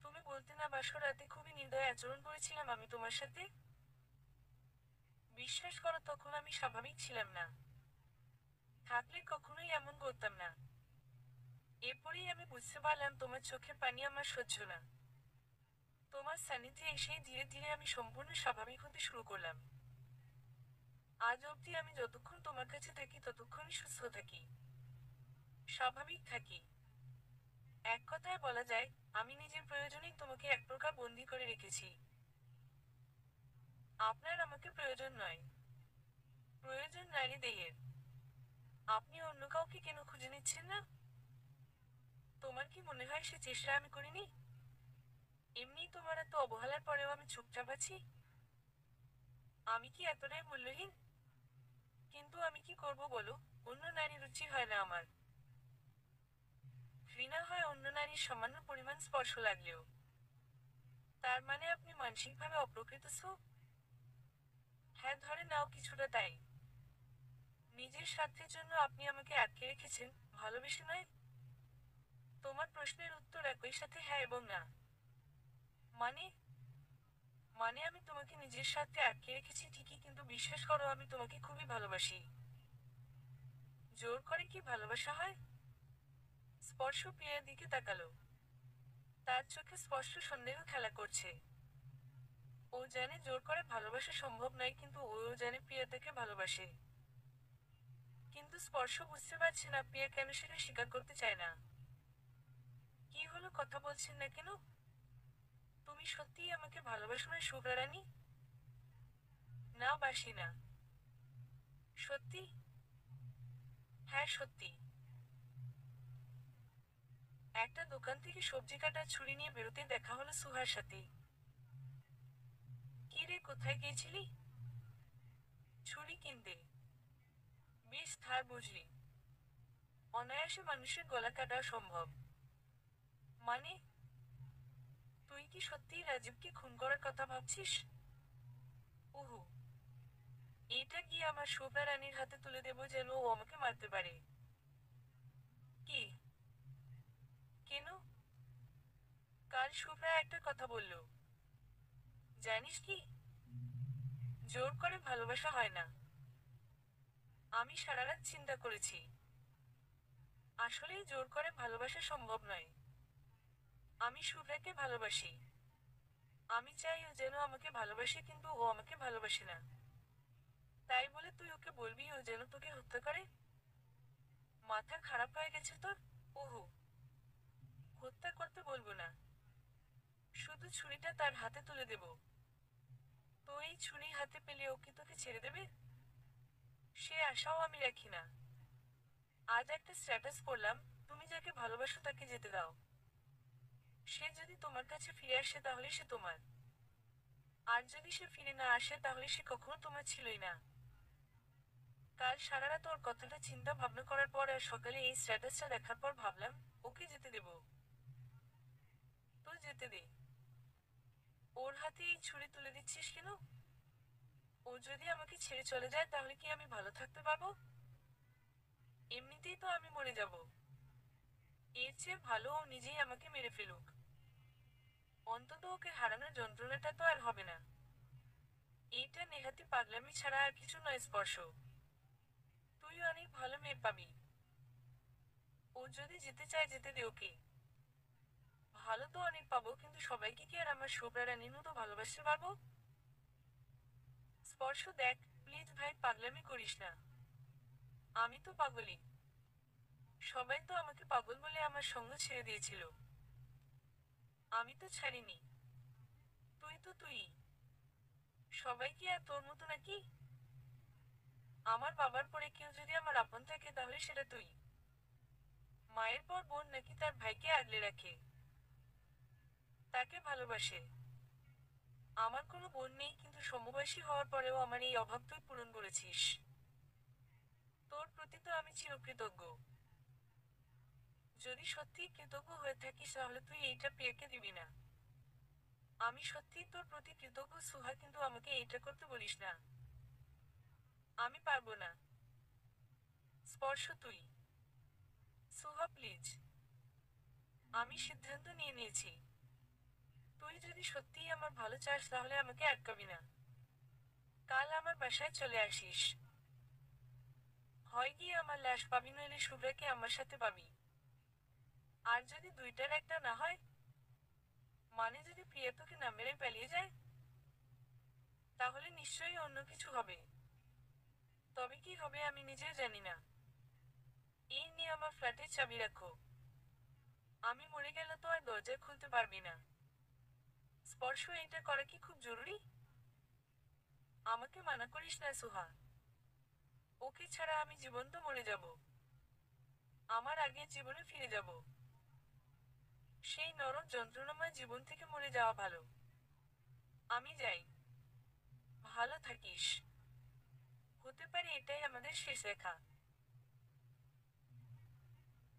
[SPEAKER 1] তুমি বলতে না বাসো, রাতে খুবই নির্দয় আচরণ করেছিলাম আমি তোমার সাথে। বিশ্বাস করো, তখন আমি স্বাভাবিক ছিলাম না। থাকলে কখনোই এমন করতাম না। এরপরেই আমি বুঝতে পারলাম তোমার চোখের পানি আমার সহ্য না। তোমার সান্নিধ্যে এসেই ধীরে ধীরে আমি সম্পূর্ণ স্বাভাবিক হতে শুরু করলাম। আজ অবধি আমি যতক্ষণ তোমার কাছে থাকি ততক্ষণই সুস্থ থাকি, স্বাভাবিক থাকি। এক কথায় বলা যায়, আমি নিজের প্রয়োজনেই তোমাকে এক প্রকার বন্দী করে রেখেছি। আপনার আমাকে প্রয়োজন নয়। প্রয়োজন নারী দেহের। আপনি অন্য কাউকে কেন খুঁজে নিচ্ছেন না? তোমার কি মনে হয় সে চেষ্টা আমি করিনি? এমনি তোমার এত অবহেলার পরেও আমি চুপচাপ আছি? আমি কি এতটাই মূল্যহীন? কিন্তু আমি কি করব বলো, অন্য নারী রুচি হয় না আমার। ঘৃণা হয় অন্য নারীর সামান্য পরিমাণ স্পর্শ লাগলেও। তার মানে আপনি মানসিকভাবে অপ্রকৃত? হ্যাঁ, ধরে নাও কিছুটা তাই। নিজের স্বার্থের জন্য আপনি আমাকে আটকে রেখেছেন, ভালোবেসে নয়। তোমার প্রশ্নের উত্তর একই সাথে হ্যাঁ এবং না। মানে? মানে আমি তোমাকে নিজের স্বার্থে আটকে রেখেছি ঠিকই, কিন্তু বিশ্বাস করো আমি তোমাকে খুবই ভালোবাসি। জোর করে কি ভালোবাসা হয়? স্পর্শ প্রিয়ার দিকে তাকালো। তার চোখে স্পষ্ট সন্দেহ খেলা করছে। ও জানে জোর করে ভালোবাসা সম্ভব নয়, কিন্তু ও জানে প্রিয়া তাকে ভালোবাসে। কিন্তু স্পর্শ বুঝতে পারছে না প্রিয়া কেন সেটা স্বীকার করতে চায় না। কি হলো, কথা বলছেন না কেন? তুমি সত্যিই আমাকে ভালোবাসো না শুভ্রা রানী? না, বাসি না। সত্যি? হ্যাঁ, সত্যি। একটা দোকান থেকে সবজি কাটার ছুরি নিয়ে বেরোতে দেখা হলো সুহার সাথে। কি রে, কোথায় গিয়েছিলি? ছুরি কিনতে। বেশ ধার বুঝলি। অনায়াসে মানুষের গলা কাটা সম্ভব। মানে, তুই কি সত্যিই রাজীবকে খুন করার কথা ভাবছিস? উহু। এটা গিয়ে আমার শুভ্রা রানীর হাতে তুলে দেবো যেন ও আমাকে মারতে পারে। কি? কেন? কাল শুভ্রা একটা কথা বলল। জানিস কি? জোর করে ভালোবাসা হয় না। আমি সারা রাত চিন্তা করেছি। আসলেই জোর করে ভালোবাসা সম্ভব নয়। আমি শুভ্রাকে ভালোবাসি। আমি চাই ও যেন আমাকে ভালোবাসে, কিন্তু ও আমাকে ভালোবাসে না। তাই বলে তুই ওকে বলবি ও যেন তোকে হত্যা করে? মাথা খারাপ হয়ে গেছে তোর? ওহো। হত্যা করতে বলবো না, শুধু ছুরিটা তার হাতে তুলে দেব। তো এই ছুরি হাতে পেলে ও কি তোকে ছেড়ে দেবে? সে আশাও আমি রাখি না। আজ একটা স্ট্যাটাস পড়লাম, তুমি যাকে ভালোবাসো তাকে যেতে দাও। সে যদি তোমার কাছে ফিরে আসে তাহলে সে তোমার। আর যদি সে ফিরে না আসে তাহলে সে কখনো তোমার ছিলই না। কাল সারা রাত ওর কথাটা চিন্তা ভাবনা করার পর আর সকালে এই স্ট্যাটাসটা দেখার পর ভাবলাম, ওকে যেতে দেব। তো যেতে দে। ওর হাতে এই ছুরি তুলে দিচ্ছিস কেন? ও যদি আমাকে ছেড়ে চলে যায় তাহলে কি আমি ভালো থাকতে পারবো? এমনিতেই তো আমি মরে যাব। এর চেয়ে ভালো ও নিজেই আমাকে মেরে ফেলুক। অন্তত ওকে হারানোর যন্ত্রণাটা তো আর হবে না। এইটা নেহাতি পাগলামি ছাড়া আর কিছু নয় স্পর্শ। তুই অনেক ভালো মেয়ে পাবি। ও যদি যেতে চায় যেতে দে ওকে। ভালো তো অনেক পাবো, কিন্তু সবাইকে কি আর আমার শুভ্রা রানীর মতো ভালোবাসতে পারবো? স্পর্শ দেখ, প্লিজ ভাই, পাগলামি করিস না। আমি তো পাগলই। সবাই তো আমাকে পাগল বলে আমার সঙ্গ ছেড়ে দিয়েছিল। আমি তো ছাড়িনি। তুই তো তুই। সবাই কি আর তোর মতো নাকি? আমার বাবার পরে কেউ যদি আমার আপন থাকে তাহলে সেটা তুই। মায়ের পর বোন নাকি তার ভাইকে আগলে রাখে, তাকে ভালোবাসে। আমার কোনো বোন নেই, কিন্তু সমবয়সী হওয়ার পরেও আমার এই অভাব তুই পূরণ করেছিস। তোর প্রতি তো আমি চিরকৃতজ্ঞ। যদি সত্যিই কৃতজ্ঞ হয়ে থাকিস তাহলে তুই এইটা প্রিয়াকে দিবি না। আমি সত্যিই তোর প্রতি কৃতজ্ঞ সুহা, কিন্তু আমাকে এইটা করতে বলিস না। আমি পারবো না। স্পর্শ তুই। সুহা প্লিজ। আমি সিদ্ধান্ত নিয়ে নিয়েছি। তুই যদি সত্যিই আমার ভালো চাস তাহলে আমাকে আটকাবি না। কাল আমার বাসায় চলে আসিস। হয় গিয়ে আমার লাশ পাবি, নইলে শুভ্রাকে আমার সাথে পাবি। আর যদি দুইটার একটা না হয়, মানে যদি প্রিয়া তোকে না মেরে পালিয়ে যায়, তাহলে নিশ্চয়ই অন্য কিছু হবে। তবে কি হবে আমি নিজেও জানি না। এই নিয়ে আমার ফ্ল্যাটের চাবি রাখো। আমি মরে গেলে তো আর দরজা খুলতে পারবি না। স্পর্শ, এটা করা কি খুব জরুরি? আমাকে মানা করিস না সুহা। ওকে ছাড়া আমি জীবন্ত মরে যাব। আমার আগের জীবনে ফিরে যাব। সেই নরক যন্ত্রণাময় জীবন থেকে মরে যাওয়া ভালো। আমি যাই। ভালো থাকিস। হতে পারে এটাই আমাদের শেষ রেখা।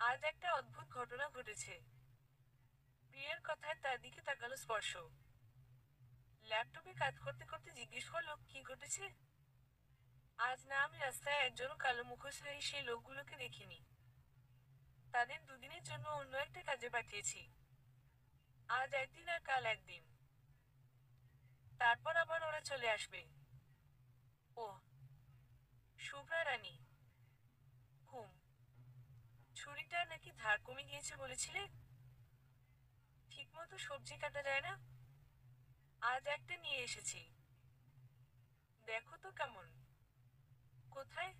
[SPEAKER 1] আজ একটা অদ্ভুত ঘটনা ঘটেছে। প্রিয়ার কথায় তার দিকে তাকালো স্পর্শ। ল্যাপটপে কাজ করতে করতে জিজ্ঞেস করলো, কি ঘটেছে? আজ না আমি রাস্তায় একজন কালো মুখোশধারী সেই লোকগুলোকে দেখিনি। তাদের দুদিনের জন্য অন্য একটা কাজে পাঠিয়েছি। আজ একদিন আর কাল একদিন। তারপর আবার ওরা চলে আসবে। ওহ। শুভ্রা রানী। হুম। ছুরিটা নাকি ধার কমে গিয়েছে বলেছিলে? ঠিকমতো সবজি কাটা যায় না? আজ একটা নিয়ে এসেছি। দেখো তো কেমন। কোথায়?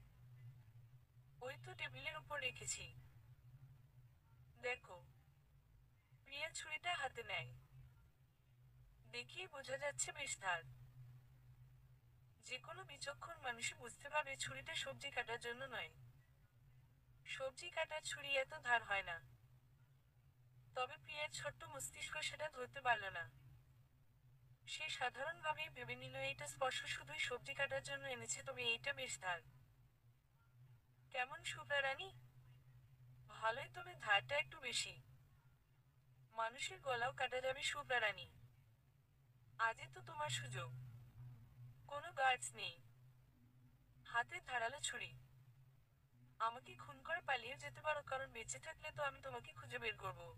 [SPEAKER 1] ওই তো টেবিলের উপর রেখেছি। দেখো। প্রিয়া ছুরিটা হাতে নেয়। দেখেই বোঝা যাচ্ছে বেশ ধার। যে কোনো বিচক্ষণ মানুষই বুঝতে পারবে ছুরিটা সবজি কাটার জন্য নয়। সবজি কাটার ছুরি এত ধার হয় না। তবে প্রিয়ার ছোট্ট মস্তিষ্ক সেটা ধরতে পারল না। সে সাধারণভাবেই ভেবে নিল এইটা স্পর্শ শুধুই সবজি কাটার জন্য এনেছে, তবে এইটা বেশ ধার। কেমন শুভ্রা রানী? ভালোই, তবে ধারটা একটু বেশি। মানুষের গলাও কাটা যাবে শুভ্রা রানী। আজই তো তোমার সুযোগ। কোনো গার্ডস নেই। হাতে ধারালো ছুরি। আমাকে খুন করে পালিয়ে যেতে পারো, কারণ বেঁচে থাকলে তো আমি তোমাকে খুঁজে বের করব।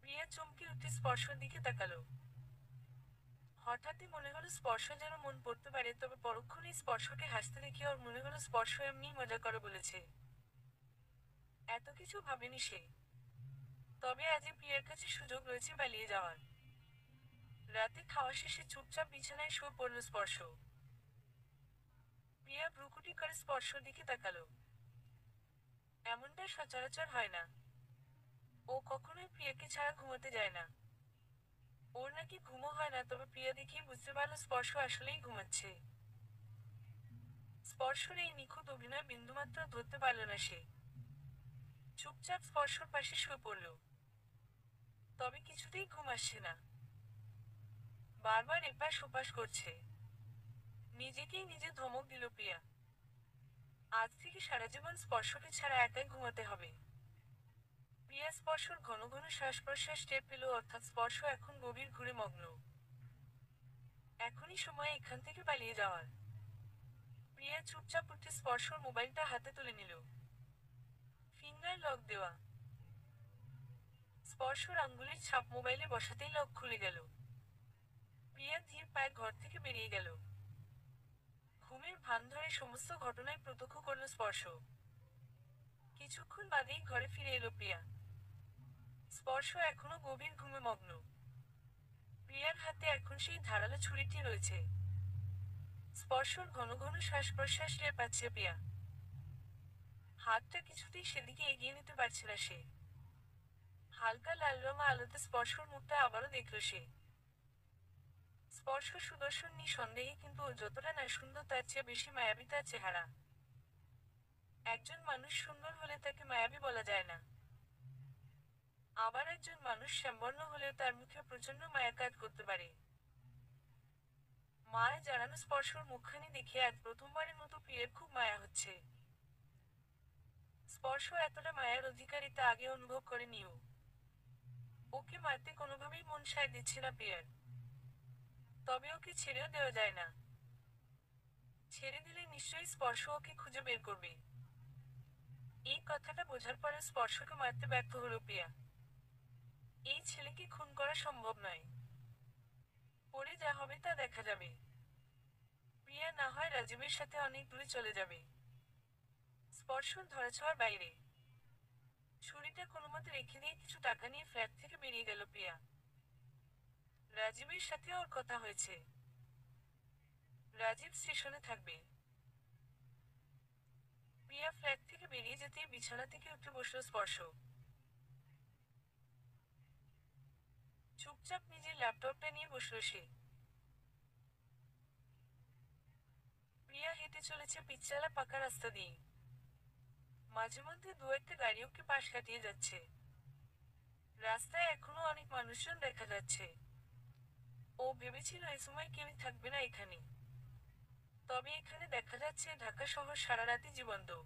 [SPEAKER 1] প্রিয়া চমকে উঠে স্পর্শর দিকে তাকালো। হঠাৎই মনে হলো স্পর্শ যেন মন পড়তে পারে, তবে পরক্ষণেই স্পর্শকে হাসতে দেখে ওর মনে হলো স্পর্শ এমনিই মজা করে বলেছে। এত কিছু ভাবেনি সে। তবে আজই প্রিয়ার কাছে সুযোগ রয়েছে পালিয়ে যাওয়ার। রাতে খাওয়া শেষে চুপচাপ বিছানায় শুয়ে পড়ল স্পর্শ। প্রিয়া ভ্রুকুটি করে স্পর্শর দিকে তাকালো। এমনটা সচরাচর হয় না। ও কখনোই প্রিয়াকে ছাড়া ঘুমোতে যায় না। ওর নাকি ঘুমও হয় না, তবে প্রিয়া দেখেই বুঝতে পারল স্পর্শ আসলেই ঘুমাচ্ছে। স্পর্শর এই নিখুঁত অভিনয় বিন্দুমাত্র ধরতে পারল না সে। চুপচাপ স্পর্শর পাশে শুয়ে পড়ল। তবে কিছুতেই ঘুম আসছে না। বারবার এপাশ ওপাশ করছে। নিজেকেই নিজে ধমক দিল প্রিয়া। আজ থেকে সারা জীবন স্পর্শকে ছাড়া একাই ঘুমাতে হবে। প্রিয়া স্পর্শর ঘন ঘন শ্বাস প্রশ্বাস টের পেল, অর্থাৎ স্পর্শ এখন গভীর ঘুরে মগ্ন। এখনই সময় এখান থেকে পালিয়ে যাওয়ার। প্রিয়া চুপচাপ উঠে স্পর্শর মোবাইলটা হাতে তুলে নিল। ফিঙ্গার লক দেওয়া। স্পর্শর আঙ্গুলের ছাপ মোবাইলে বসাতেই লক খুলে গেল। প্রিয়া ধীর পায়ে ঘর থেকে বেরিয়ে গেল। ঘুমের ভান ধরে সমস্ত ঘটনায় প্রত্যক্ষ করল স্পর্শ। কিছুক্ষণ বাদেই ঘরে ফিরে এলো প্রিয়া। স্পর্শ এখনো গভীর ঘুমে মগ্ন। প্রিয়ার হাতে এখন সেই ধারালো ছুরিটি রয়েছে। স্পর্শর ঘন ঘন শ্বাস প্রশ্বাস টের পাচ্ছে প্রিয়া। হাতটা কিছুতেই সেদিকে এগিয়ে নিতে পারছে না সে। হালকা লাল রঙা আলোতে স্পর্শর মুখটা আবারও দেখল সে। স্পর্শ সুদর্শন নিঃসন্দেহে, কিন্তু ও যতটা না সুন্দর তার চেয়ে বেশি মায়াবী তার চেহারা। একজন মানুষ সুন্দর হলে তাকে মায়াবী বলা যায় না। আবার একজন মানুষ শ্যামবর্ণ হলেও তার মুখে প্রচন্ড মায়া কাজ করতে পারে। মায়া জানানো স্পর্শর মুখখানি দেখে আজ প্রথমবারের মতো প্রিয়ের খুব মায়া হচ্ছে। স্পর্শ এতটা মায়ার অধিকারী তা আগে অনুভব করেনি ও। ওকে মারতে কোনোভাবেই মন সায় দিচ্ছে না প্রিয়ার। তবে ওকে ছেড়েও দেওয়া যায় না। ছেড়ে দিলে নিশ্চয়ই স্পর্শ ওকে খুঁজে বের করবে। এই কথাটা বোঝার পরে স্পর্শকে মারতে ব্যর্থ হলো প্রিয়া। এই ছেলেকে খুন করা সম্ভব নয়। পরে যা হবে তা দেখা যাবে। প্রিয়া না হয় রাজীবের সাথে অনেক দূরে চলে যাবে। স্পর্শর ধরাছোঁয়ার বাইরে। ছুরিটা কোনোমতে রেখে দিয়ে কিছু টাকা নিয়ে ফ্ল্যাট থেকে বেরিয়ে গেল প্রিয়া। রাজীবের সাথে ওর কথা হয়েছে। রাজীব স্টেশনে থাকবে। প্রিয়া ফ্ল্যাট থেকে বেরিয়ে যেতেই বিছানা থেকে উঠে বসল স্পর্শ। চুপচাপ নিজের ল্যাপটপটা নিয়ে বসল সে। প্রিয়া হেঁটে চলেছে পিচচালা পাকা রাস্তা দিয়ে। মাঝে মধ্যে দু একটা গাড়ি ওকে পাশ কাটিয়ে যাচ্ছে। রাস্তায় এখনো অনেক মানুষজন দেখা যাচ্ছে। ও ভেবেছিল এ সময় কেউই থাকবে না এখানে। তবে এখানে দেখা যাচ্ছে ঢাকা শহর সারা রাতই জীবন্ত।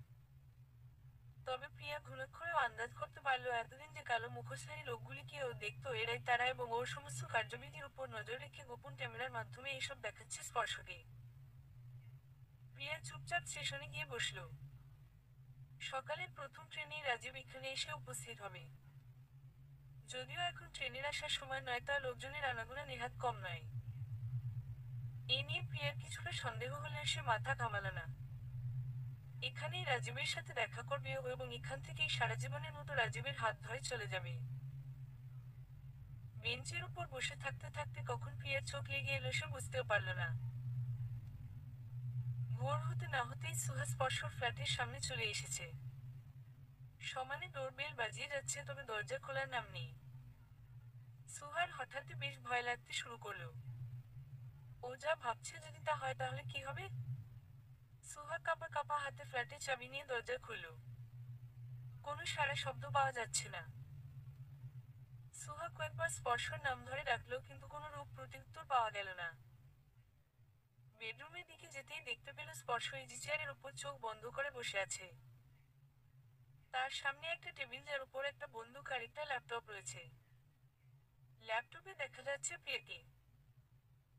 [SPEAKER 1] তবে প্রিয়া ঘুণাক্ষরেও আন্দাজ করতে পারল এতদিন যে কালো মুখোশধারী লোকগুলিকে ও দেখতো এরাই তারা, এবং ওর সমস্ত কার্যবিধির উপর নজর রেখে গোপন ক্যামেরার মাধ্যমে এইসব দেখাচ্ছে স্পর্শকে। প্রিয়া চুপচাপ স্টেশনে গিয়ে বসল। সকালের প্রথম ট্রেনেই রাজীব এখানে এসে উপস্থিত হবে। যদিও এখন ট্রেনের আসার সময় নয়, তা লোকজনের আনাগোনা নেহাত কম নয়। এ নিয়ে প্রিয়ার কিছুটা সন্দেহ হলেও সে মাথা ঘামাল না। এখানেই রাজীবের সাথে দেখা করবে ও এবং এখান থেকেই সারা জীবনের মতো রাজীবের হাত ধরে চলে যাবে। বেঞ্চের উপর বসে থাকতে থাকতে কখন প্রিয়ার চোখ লেগে এলো সে বুঝতেও পারল না। ভোর হতে না হতেই সুহা স্পর্শর ফ্ল্যাটের সামনে চলে এসেছে। সমানে ডোরবেল বাজিয়ে যাচ্ছে, তবে দরজা খোলার নাম নেই। সুহার হঠাৎই বেশ ভয় লাগতে শুরু করলো। ও যা ভাবছে যদি তা হয় তাহলে কি হবে। সুহা কাঁপা কাঁপা হাতে ফ্ল্যাটের চাবি নিয়ে দরজা খুলল। কোনো সাড়া শব্দ পাওয়া যাচ্ছে না। সুহা কয়েকবার স্পর্শর নাম ধরে ডাকলো, কিন্তু কোনো রূপ প্রত্যুত্তর পাওয়া গেল না। বেডরুমের দিকে যেতেই দেখতে পেল স্পর্শ ইজি চেয়ারের উপর চোখ বন্ধ করে বসে আছে। তার সামনে একটা টেবিল, যার উপর একটা বন্দুক আর একটা ল্যাপটপ রয়েছে। ল্যাপটপে দেখা যাচ্ছে প্রিয়াকে।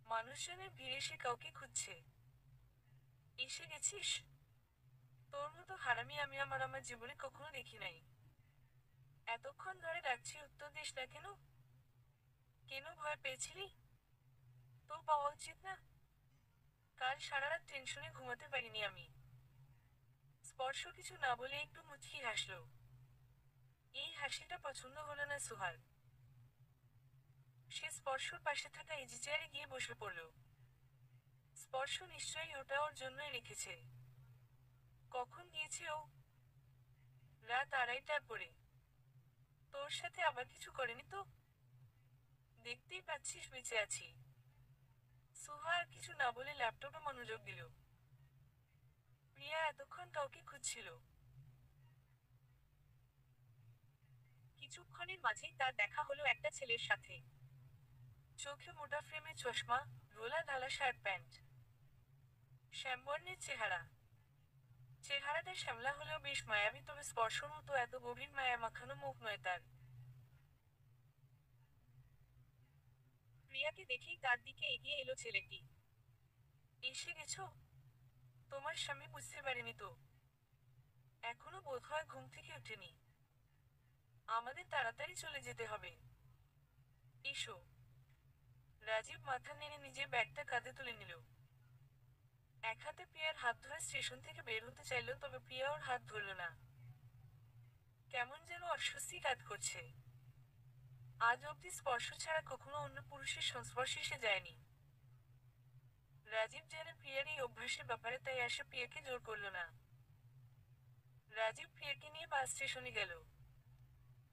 [SPEAKER 1] মানুষজনের ভিড়ে সে কাউকে খুঁজছে। এসে গেছিস? তোর মতো হারামি আমি আমার জীবনে কখনো দেখি নাই। এতক্ষণ ধরে ডাকছি, উত্তর দিস না কেন? কেন ভয় পেয়েছিলি? তোর পাওয়া উচিত না। কাল সারা রাত টেনশনে ঘুমাতে পারিনি আমি। স্পর্শ কিছু না বলে একটু মুচকি হাসল। এই হাসিটা পছন্দ হলো না সুহার। সে স্পর্শর পাশে থাকা ইজি চেয়ারে গিয়ে বসে পড়ল। স্পর্শ নিশ্চয়ই ওটা ওর জন্যই রেখেছে। কখন গিয়েছে ও? রাত 2:30টার পরে। তোর সাথে আবার কিছু করেনি তো? দেখতেই পাচ্ছিস বেঁচে আছি। সুহা আর কিছু না বলে ল্যাপটপে মনোযোগ দিল। প্রিয়া এতক্ষণ কাউকে খুঁজছিল। কিছুক্ষণের মাঝেই তার দেখা হলো একটা ছেলের সাথে। চোখে মোটা ফ্রেমে চশমা, রোলা ঢালা শার্ট প্যান্ট, শ্যামবর্ণের চেহারা। চেহারাটা শ্যামলা হলেও বেশ মায়াবী, তবে স্পর্শর মতো এত গভীর মায়া মাখানো মুখ নয় তার। প্রিয়াকে দেখেই তার দিকে এগিয়ে এলো ছেলেটি। এসে গেছো? তোমার স্বামী বুঝতে পারেনি তো? এখনো বোধহয় ঘুম থেকে ওঠেনি। আমাদের তাড়াতাড়ি চলে যেতে হবে। এসো। রাজীব মাথা নেড়ে নিজের ব্যাগটা কাঁধে তুলে নিল। এক হাতে প্রিয়ার হাত ধরে স্টেশন থেকে বের হতে চাইল, তবে প্রিয়া ওর হাত ধরল না। কেমন যেন অস্বস্তি কাজ করছে। আজ অবধি স্পর্শ ছাড়া কখনো অন্য পুরুষের সংস্পর্শে সে যায়নি। রাজীব জানে প্রিয়ার এই অভ্যাসের ব্যাপারে, তাই আসে প্রিয়াকে জোর করল না। রাজীব প্রিয়াকে নিয়ে বাস স্টেশনে গেল।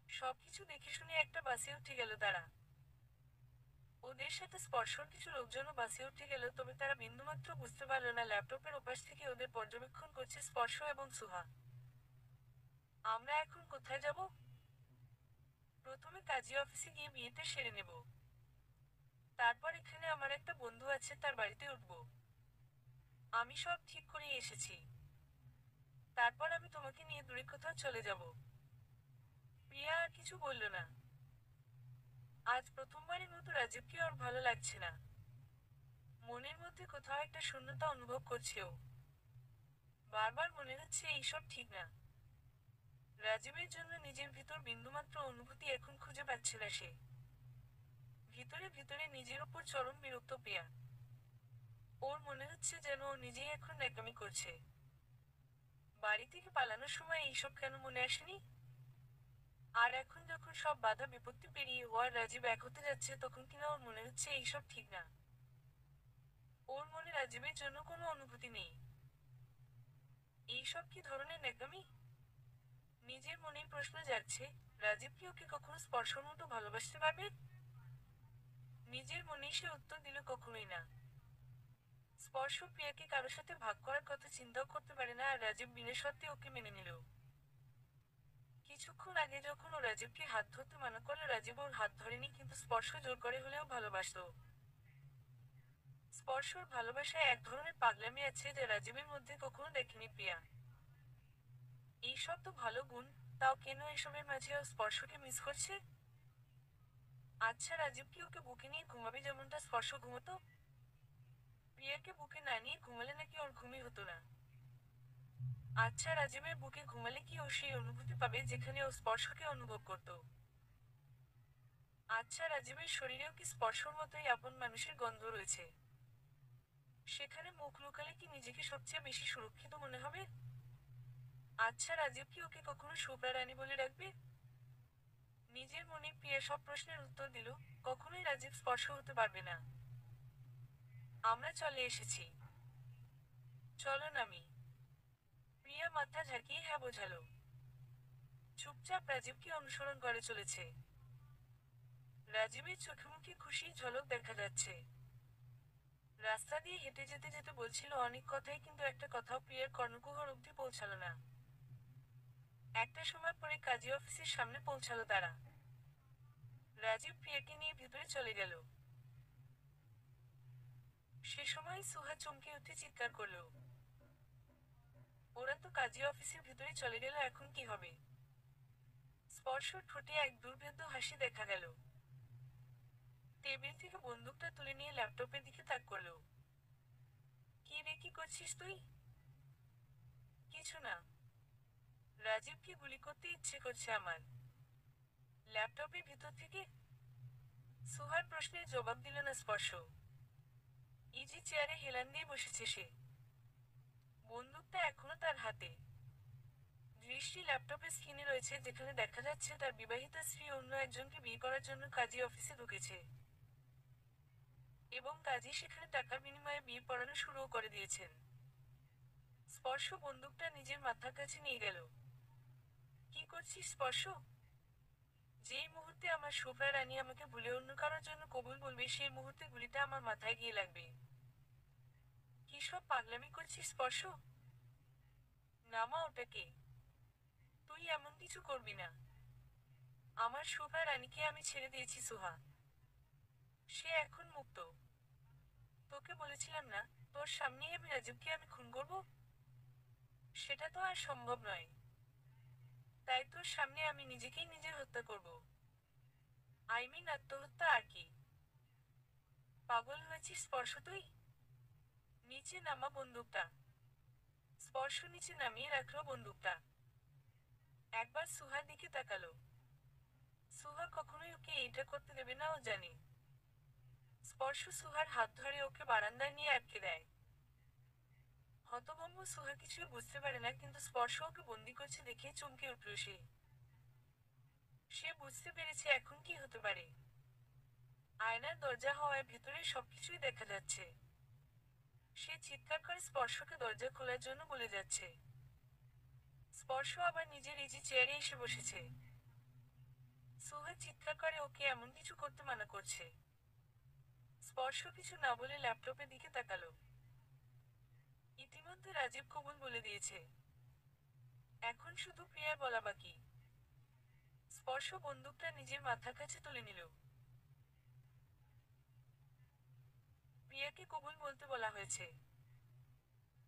[SPEAKER 1] সবকিছু দেখে শুনে একটা বাসে উঠে গেল তারা। ওদের সাথে স্পর্শর কিছু লোকজনও বাসে উঠে গেল, তবে তারা বিন্দুমাত্র বুঝতে পারল না ল্যাপটপের ওপাশ থেকে ওদের পর্যবেক্ষণ করছে স্পর্শ এবং সুহা। আমরা এখন কোথায় যাব? প্রথমে কাজী অফিসে গিয়ে বিয়েটা সেরে নেব। তারপর এখানে আমার একটা বন্ধু আছে, তার বাড়িতে উঠব। আমি সব ঠিক করে এসেছি। তারপর আমি তোমাকে নিয়ে দূরে কোথাও চলে যাব। প্রিয়া আর কিছু বলল না। আজ প্রথমবারের মতো রাজীবকে ওর ভালো লাগছে না। মনের মধ্যে কোথাও একটা শূন্যতা অনুভব করছে ও। বারবার মনে হচ্ছে এইসব ঠিক না। রাজীবের জন্য নিজের ভিতর বিন্দুমাত্র অনুভূতি এখন খুঁজে পাচ্ছে না সে। ভিতরে ভিতরে নিজের উপর চরম বিরক্ত প্রিয়া। ওর মনে হচ্ছে যেন ও নিজেই এখন ন্যাকামি করছে। বাড়ি থেকে পালানোর সময় এইসব কেন মনে আসেনি? আর এখন যখন সব বাধা বিপত্তি পেরিয়ে ও আর রাজীব এক হতে যাচ্ছে, তখন কিনা ওর মনে হচ্ছে এইসব ঠিক না। ওর মনে রাজীবের জন্য কোনো অনুভূতি নেই। এইসব কি ধরনের ন্যাকামি? নিজের মনেই প্রশ্ন জাগছে, রাজীব কি ওকে কখনো স্পর্শর মতো ভালোবাসতে পারবে? নিজের মনেই সে উত্তর দিল কখনোই না। স্পর্শ প্রিয়াকে কারো সাথে ভাগ করার কথা চিন্তাও করতে পারে না, আর রাজীব বিনা শর্তে ওকে মেনে নিল। কিছুক্ষণ আগে যখন ও রাজীবকে হাত ধরতে মানা করলো, রাজীব ওর হাত ধরেনি, কিন্তু স্পর্শ জোর করে হলেও ভালোবাসত। স্পর্শর ভালোবাসায় এক ধরনের পাগলামি আছে যা রাজীবের মধ্যে কখনো দেখেনি প্রিয়া। এইসব তো ভালো গুণ, তাও কেন এসবের মাঝে ও স্পর্শকে মিস করছে? আচ্ছা, রাজীব কি ওকে বুকে নিয়ে ঘুমাবে যেমনটা স্পর্শ ঘুমতো? প্রিয়াকে বুকে না নিয়ে ঘুমালে নাকি ওর ঘুমই হতো না? আচ্ছা, রাজীবের বুকে ঘুমালে কি ও সেই অনুভূতি পাবে যেখানে ও স্পর্শকে অনুভব করত? আচ্ছা, রাজীবের শরীরেও কি স্পর্শর মতোই আপন মানুষের গন্ধ রয়েছে? সেখানে মুখ লুকালে কি নিজেকে সবচেয়ে বেশি সুরক্ষিত মনে হবে? আচ্ছা, রাজীব কি ওকে কখনো শুভ্রা রানী বলে ডাকবে? নিজের মনে প্রিয়া সব প্রশ্নের উত্তর দিল। কখনোই রাজীব স্পর্শ হতে পারবে না। আমরা চলে এসেছি। চলো নামি। প্রিয়া মাথা ঝাঁকিয়ে হ্যাঁ বোঝালো। চুপচাপ রাজীবকে অনুসরণ করে চলেছে। রাজীবের চোখে মুখে খুশি ঝলক দেখা যাচ্ছে। রাস্তা দিয়ে হেঁটে যেতে যেতে বলছিল অনেক কথাই, কিন্তু একটা কথাও প্রিয়ার কর্ণকুহর অবধি পৌঁছালো না। একটা সময় পরে কাজী অফিসের সামনে পৌঁছালো তারা। রাজীব প্রিয়াকে নিয়ে ভিতরে চলে গেল। সে সময় সুহা চমকে উঠে চিৎকার করলো, ওরা তো কাজী অফিসের ভিতরে চলে গেল, এখন কি হবে? স্পর্শ ঠোঁটে এক দুর্ভেদ্য হাসি দেখা গেল। টেবিল থেকে বন্দুকটা তুলে নিয়ে ল্যাপটপের দিকে তাক করলো। কি রে, কি করছিস তুই? কিছু না। রাজীবকে গুলি করতে ইচ্ছে করছে আমার। ল্যাপটপের ভিতর থেকে? সুহার প্রশ্নের জবাব দিল না স্পর্শ। ইজি চেয়ারে হেলান দিয়ে বসেছে সে। বন্দুকটা এখনো তার হাতে। দৃষ্টি ল্যাপটপের স্ক্রিনে রয়েছে, যেখানে দেখা যাচ্ছে তার বিবাহিতা স্ত্রী অন্য একজনকে বিয়ে করার জন্য কাজী অফিসে ঢুকেছে। এবং কাজী সেখানে টাকার বিনিময়ে বিয়ে পড়ানো শুরুও করে দিয়েছেন। স্পর্শ বন্দুকটা নিজের মাথার কাছে নিয়ে গেল। কি করছিস স্পর্শ? যেই মুহূর্তে আমার শুভ্রা রানী আমাকে ভুলে অন্য কারোর জন্য কবুল বলবে, সেই মুহূর্তে গুলিটা আমার মাথায় গিয়ে লাগবে। কি সব পাগলামি করছিস স্পর্শ? নামা ওটাকে। তুই এমন কিছু করবি না। আমার শুভ্রা রানীকে আমি ছেড়ে দিয়েছি সুহা। সে এখন মুক্ত। তোকে বলেছিলাম না, তোর সামনেই আমি রাজীবকে আমি খুন করব? সেটা তো আর সম্ভব নয়। তাই তোর সামনে আমি নিজেকেই নিজে হত্যা করব। আত্মহত্যা আর কি। পাগল হয়েছিস স্পর্শ তুই? নিচে নামা বন্দুকটা। স্পর্শ নিচে নামিয়ে রাখলো বন্দুকটা। একবার সুহার দিকে তাকালো। সুহা কখনোই ওকে এটা করতে দেবে না, ও জানে। স্পর্শ সুহার হাত ধরে ওকে বারান্দায় নিয়ে আটকে দেয়। হতভম্ব সুহা কিছুই বুঝতে পারে না, কিন্তু স্পর্শ ওকে বন্দি করছে দেখে চমকে উঠল সে। সে বুঝতে পেরেছে এখন কি হতে পারে। আয়নার দরজা হওয়ায় ভেতরে সবকিছুই দেখা যাচ্ছে। সে চিৎকার করে স্পর্শকে দরজা খোলার জন্য বলে যাচ্ছে। স্পর্শ আবার নিজের ইজি চেয়ারে এসে বসেছে। সুহা চিৎকার করে ওকে এমন কিছু করতে মানা করছে। স্পর্শ কিছু না বলে ল্যাপটপের দিকে তাকালো। ইতিমধ্যে রাজীব কবুল বলে দিয়েছে। এখন শুধু প্রিয়ার বলা বাকি। স্পর্শ বন্দুকটা নিজের মাথার কাছে তুলে নিল। প্রিয়াকে কবুল বলতে বলা হয়েছে।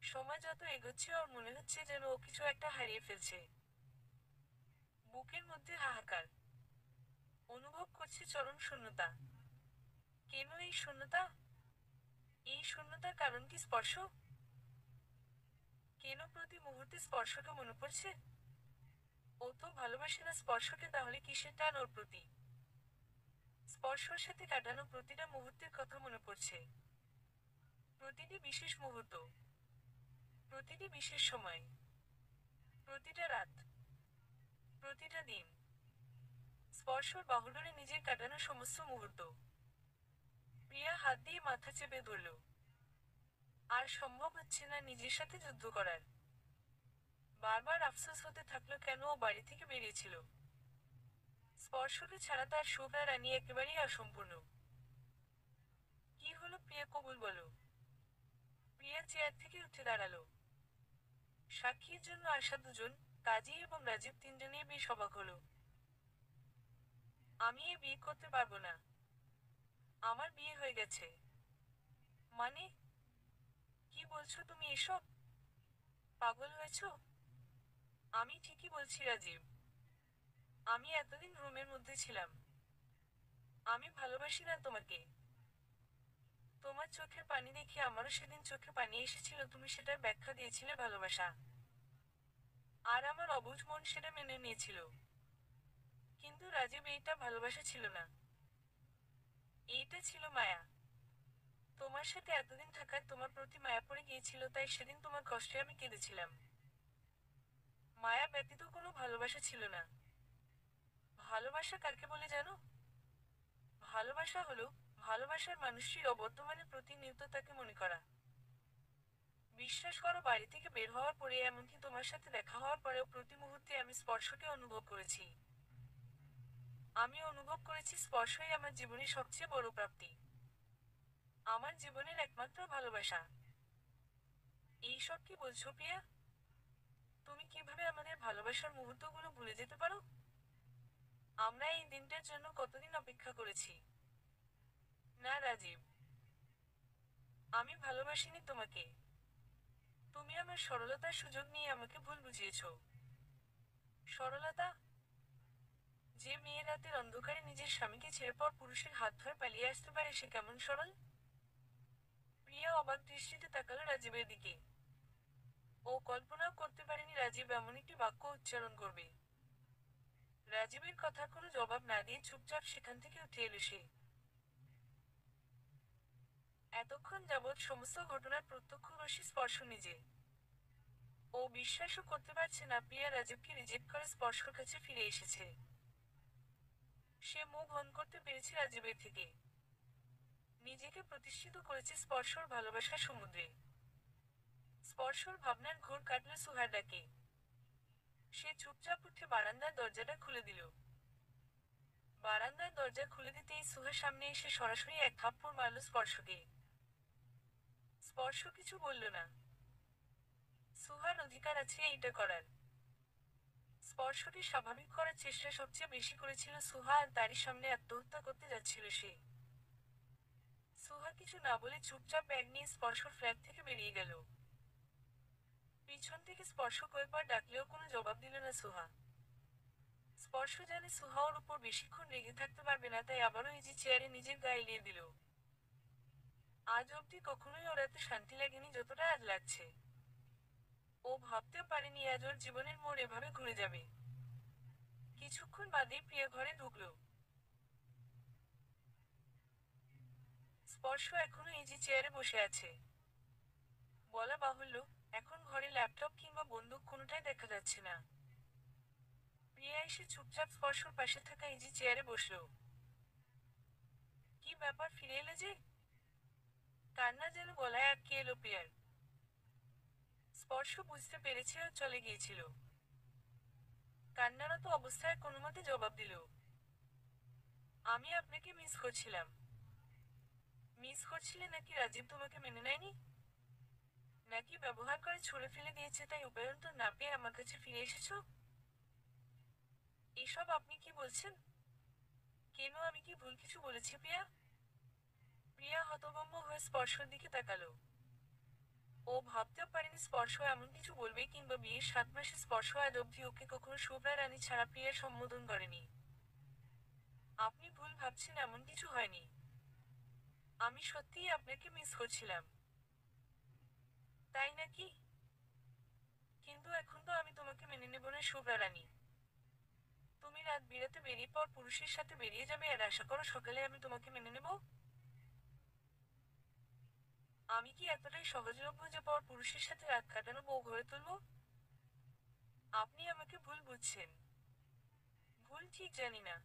[SPEAKER 1] সময় যত এগোচ্ছে ওর মনে হচ্ছে যেন ও কিছু একটা হারিয়ে ফেলছে। বুকের মধ্যে হাহাকার। অনুভব করছে চরম শূন্যতা। কেন এই শূন্যতা? এই শূন্যতার কারণ কি স্পর্শ? কেন প্রতি মুহূর্তে স্পর্শকে মনে পড়ছে? ও তো ভালোবাসে না স্পর্শকে, তাহলে কিসের টান ওর প্রতি? স্পর্শর সাথে কাটানো প্রতিটা মুহূর্তের কথা মনে পড়ছে। প্রতিটি বিশেষ মুহূর্ত, প্রতিটি বিশেষ সময়, প্রতিটা রাত, প্রতিটা দিন। স্পর্শর বাহুডোরে নিজের কাটানো সমস্ত মুহূর্ত। প্রিয়া হাত দিয়ে মাথা চেপে ধরল। আর সম্ভব হচ্ছে না নিজের সাথে যুদ্ধ করার। বারবার আফসোস হতে থাকলো কেন ও বাড়ি থেকে বেরিয়েছিল। স্পর্শকে ছাড়া তার শুভ্রা রানী একেবারেই অসম্পূর্ণ। কি হলো প্রিয়া, কবুল বলো। প্রিয়া চেয়ার থেকে উঠে দাঁড়ালো। সাক্ষীর জন্য আসা দুজন, কাজী এবং রাজীব, তিনজনেই বেশ অবাক হলো। আমি এ বিয়ে করতে পারবো না। আমার বিয়ে হয়ে গেছে। মানে? কি বলছো তুমি এসব? পাগল হয়েছো? আমি ঠিকই বলছি রাজীব। আমি এতদিন রুমের মধ্যে ছিলাম। আমি ভালোবাসি না তোমাকে। তোমার চোখের পানি দেখে আমারও সেদিন চোখে পানি এসেছিল, তুমি সেটার ব্যাখ্যা দিয়েছিলে ভালোবাসা। আর আমার অবুঝ মন সেটা মেনে নিয়েছিল। কিন্তু রাজীব, এইটা ভালোবাসা ছিল না। এইটা ছিল মায়া। তোমার সাথে এতদিন থাকায় তোমার প্রতি মায়া পড়ে গিয়েছিল, তাই সেদিন তোমার কষ্টে আমি কেঁদেছিলাম। মায়া ব্যতীত কোনো ভালোবাসা ছিল না। ভালোবাসা কাকে বলে জানো? ভালোবাসা হলো ভালোবাসার মানুষটির অবর্তমানে প্রতিনিয়ত তাকে মনে করা। বিশ্বাস করো, বাড়ি থেকে বের হওয়ার পরে, এমনকি তোমার সাথে দেখা হওয়ার পরেও প্রতি মুহূর্তে আমি স্পর্শকে অনুভব করেছি। আমি অনুভব করেছি স্পর্শই আমার জীবনের সবচেয়ে বড় প্রাপ্তি, আমার জীবনের একমাত্র ভালোবাসা। এইসব কি বলছো প্রিয়া? তুমি কিভাবে আমাদের ভালোবাসার মুহূর্তগুলো ভুলে যেতে পারো? আমরা এই দিনটার জন্য কতদিন অপেক্ষা করেছি। না রাজীব, আমি ভালোবাসিনি তোমাকে। তুমি আমার সরলতার সুযোগ নিয়ে আমাকে ভুল বুঝিয়েছো। সরলতা? যে মেয়ে রাতের অন্ধকারে নিজের স্বামীকে ছেড়ে পর পুরুষের হাত ধরে পালিয়ে আসতে পারে, সে কেমন সরল? প্রিয়া অবাক দৃষ্টিতে তাকালো রাজীবের দিকে। ও কল্পনাও করতে পারেনি রাজীব এমন একটি বাক্য উচ্চারণ করবে। রাজীবের কথার কোনো জবাব না দিয়ে চুপচাপ সেখান থেকে উঠে এলো সে। এতক্ষণ যাবৎ সমস্ত ঘটনার প্রত্যক্ষদর্শী স্পর্শ নিজে। ও বিশ্বাসও করতে পারছে না প্রিয়া রাজীবকে রিজেক্ট করে স্পর্শর কাছে ফিরে এসেছে। সে মুভ অন করতে পেরেছে রাজীবের থেকে। নিজেকে প্রতিষ্ঠিত করেছে স্পর্শর ভালোবাসার সমুদ্রে। স্পর্শর ভাবনার ঘোর কাটল সুহার ডাকে। সে চুপচাপ উঠে বারান্দার দরজাটা খুলে দিল। বারান্দার দরজা খুলে দিতেই সুহার সামনে এসে সরাসরি এক থাপ্পড় মারল স্পর্শকে। স্পর্শ কিছু বলল না। সুহার অধিকার আছে এইটা করার। স্পর্শকে স্বাভাবিক করার চেষ্টা সবচেয়ে বেশি করেছিল সুহা, আর তারই সামনে আত্মহত্যা করতে যাচ্ছিল সে। সুহা কিছু না বলে চুপচাপ ব্যাগ নিয়ে স্পর্শর ফ্ল্যাট থেকে বেরিয়ে গেল। পিছন থেকে স্পর্শ কয়েকবার ডাকলেও কোনো জবাব দিল না সুহা। স্পর্শ জানে সুহা ওর উপর বেশিক্ষণ রেগে থাকতে পারবে না, তাই আবারও ইজি চেয়ারে নিজের গায়ে এলিয়ে দিল। আজ অবধি কখনোই ওর এত শান্তি লাগেনি যতটা আজ লাগছে। ও ভাবতেও পারেনি আজ ওর জীবনের মোড় এভাবে ঘুরে যাবে। কিছুক্ষণ বাদেই প্রিয়া ঘরে ঢুকলো। স্পর্শ এখনো ইজি চেয়ারে বসে আছে। বলা বাহুল্য, এখন ঘরে ল্যাপটপ কিংবা বন্দুক কোনোটাই দেখা যাচ্ছে না। প্রিয়া এসে চুপচাপ স্পর্শর পাশে থাকা ইজি চেয়ারে বসলো। কি ব্যাপার, ফিরে এলে যে? কান্না যেন গলায় আটকে এলো প্রিয়ার। স্পর্শ বুঝতে পেরেছে ও চলে গিয়েছিল। কান্নারত অবস্থায় কোনোমতে জবাব দিল, আমি আপনাকে মিস করছিলাম। মিস করছিলে নাকি রাজীব তোমাকে মেনে নেয়নি? নাকি ব্যবহার করে ছুঁড়ে ফেলে দিয়েছে তাই উপায়ন্তর না পেয়ে আমার কাছে ফিরে এসেছো? এসব আপনি কি বলছেন? কেন, আমি কি ভুল কিছু বলেছি প্রিয়া? প্রিয়া হতভম্ব হয়ে স্পর্শর দিকে তাকালো। ও ভাবতেও পারেনি স্পর্শ এমন কিছু বলবে, কিংবা বিয়ের 7 মাসে স্পর্শ আজ অবধি ওকে কখনো শুভ্রা রানী ছাড়া প্রিয়ার সম্বোধন করেনি। আপনি ভুল ভাবছেন, এমন কিছু হয়নি। আমি সত্যিই আপনাকে মিস করছিলাম। তাই নাকি? কিন্তু এখন তো আমি তোমাকে মেনে নেব না শুভ্রা রানী। তুমি রাত বিরাতে বেরিয়ে পর পুরুষের সাথে বেরিয়ে যাবে আর আশা করো সকালে আমি তোমাকে মেনে নেব? আমি কি এতটাই সহজলভ্য যে পর পুরুষের সাথে রাত কাটানো বউ গড়ে তুলব? আপনি আমাকে ভুল বুঝছেন। ভুল ঠিক জানি না।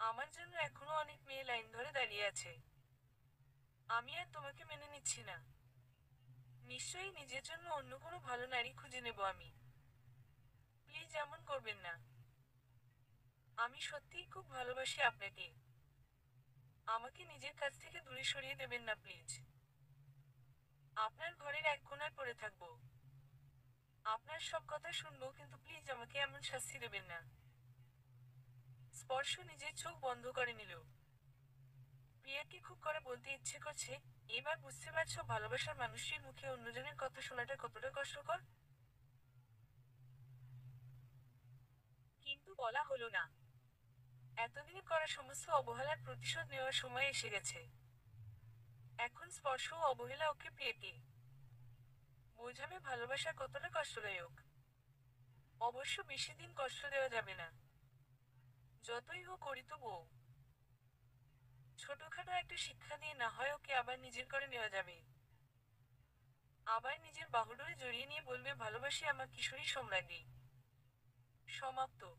[SPEAKER 1] আমার জন্য এখনো অনেক মেয়ে লাইন ধরে দাঁড়িয়ে আছে। আমি আর তোমাকে মেনে নিচ্ছি না। নিশ্চয়ই নিজের জন্য অন্য কোনো ভালো নারী খুঁজে নেব আমি। প্লিজ এমন করবেন না। আমি সত্যিই খুব ভালোবাসি আপনাকে। আমাকে নিজের কাছ থেকে দূরে সরিয়ে দেবেন না প্লিজ। আপনার ঘরের এক কোণায় পড়ে থাকবো। আপনার সব কথা শুনবো, কিন্তু প্লিজ আমাকে এমন শাস্তি দেবেন না। স্পর্শ নিজের চোখ বন্ধ করে নিল। প্রিয়াকে খুব করে বলতে ইচ্ছে করছে, এবার বুঝতে পারছো ভালোবাসার মানুষটির মুখে অন্যজনের কথা শোনাটা কতটা কষ্টকর। কিন্তু বলা হলো না। এতদিনে করা সমস্ত অবহেলার প্রতিশোধ নেওয়ার সময় এসে গেছে। এখন স্পর্শ ও অবহেলা ওকে প্রিয়কে বোঝাবে ভালোবাসা কতটা কষ্টদায়ক। অবশ্য বেশি দিন কষ্ট দেওয়া যাবে না। যতই হোক করিত বউ। ছোটখাটো একটা শিক্ষা দিয়ে না হয় ওকে আবার নিজের করে নেওয়া যাবে। আবার নিজের বাহুডোরে জড়িয়ে নিয়ে বলবে, ভালোবাসি আমার কিশোরী সম্রাজ্ঞী। সমাপ্ত।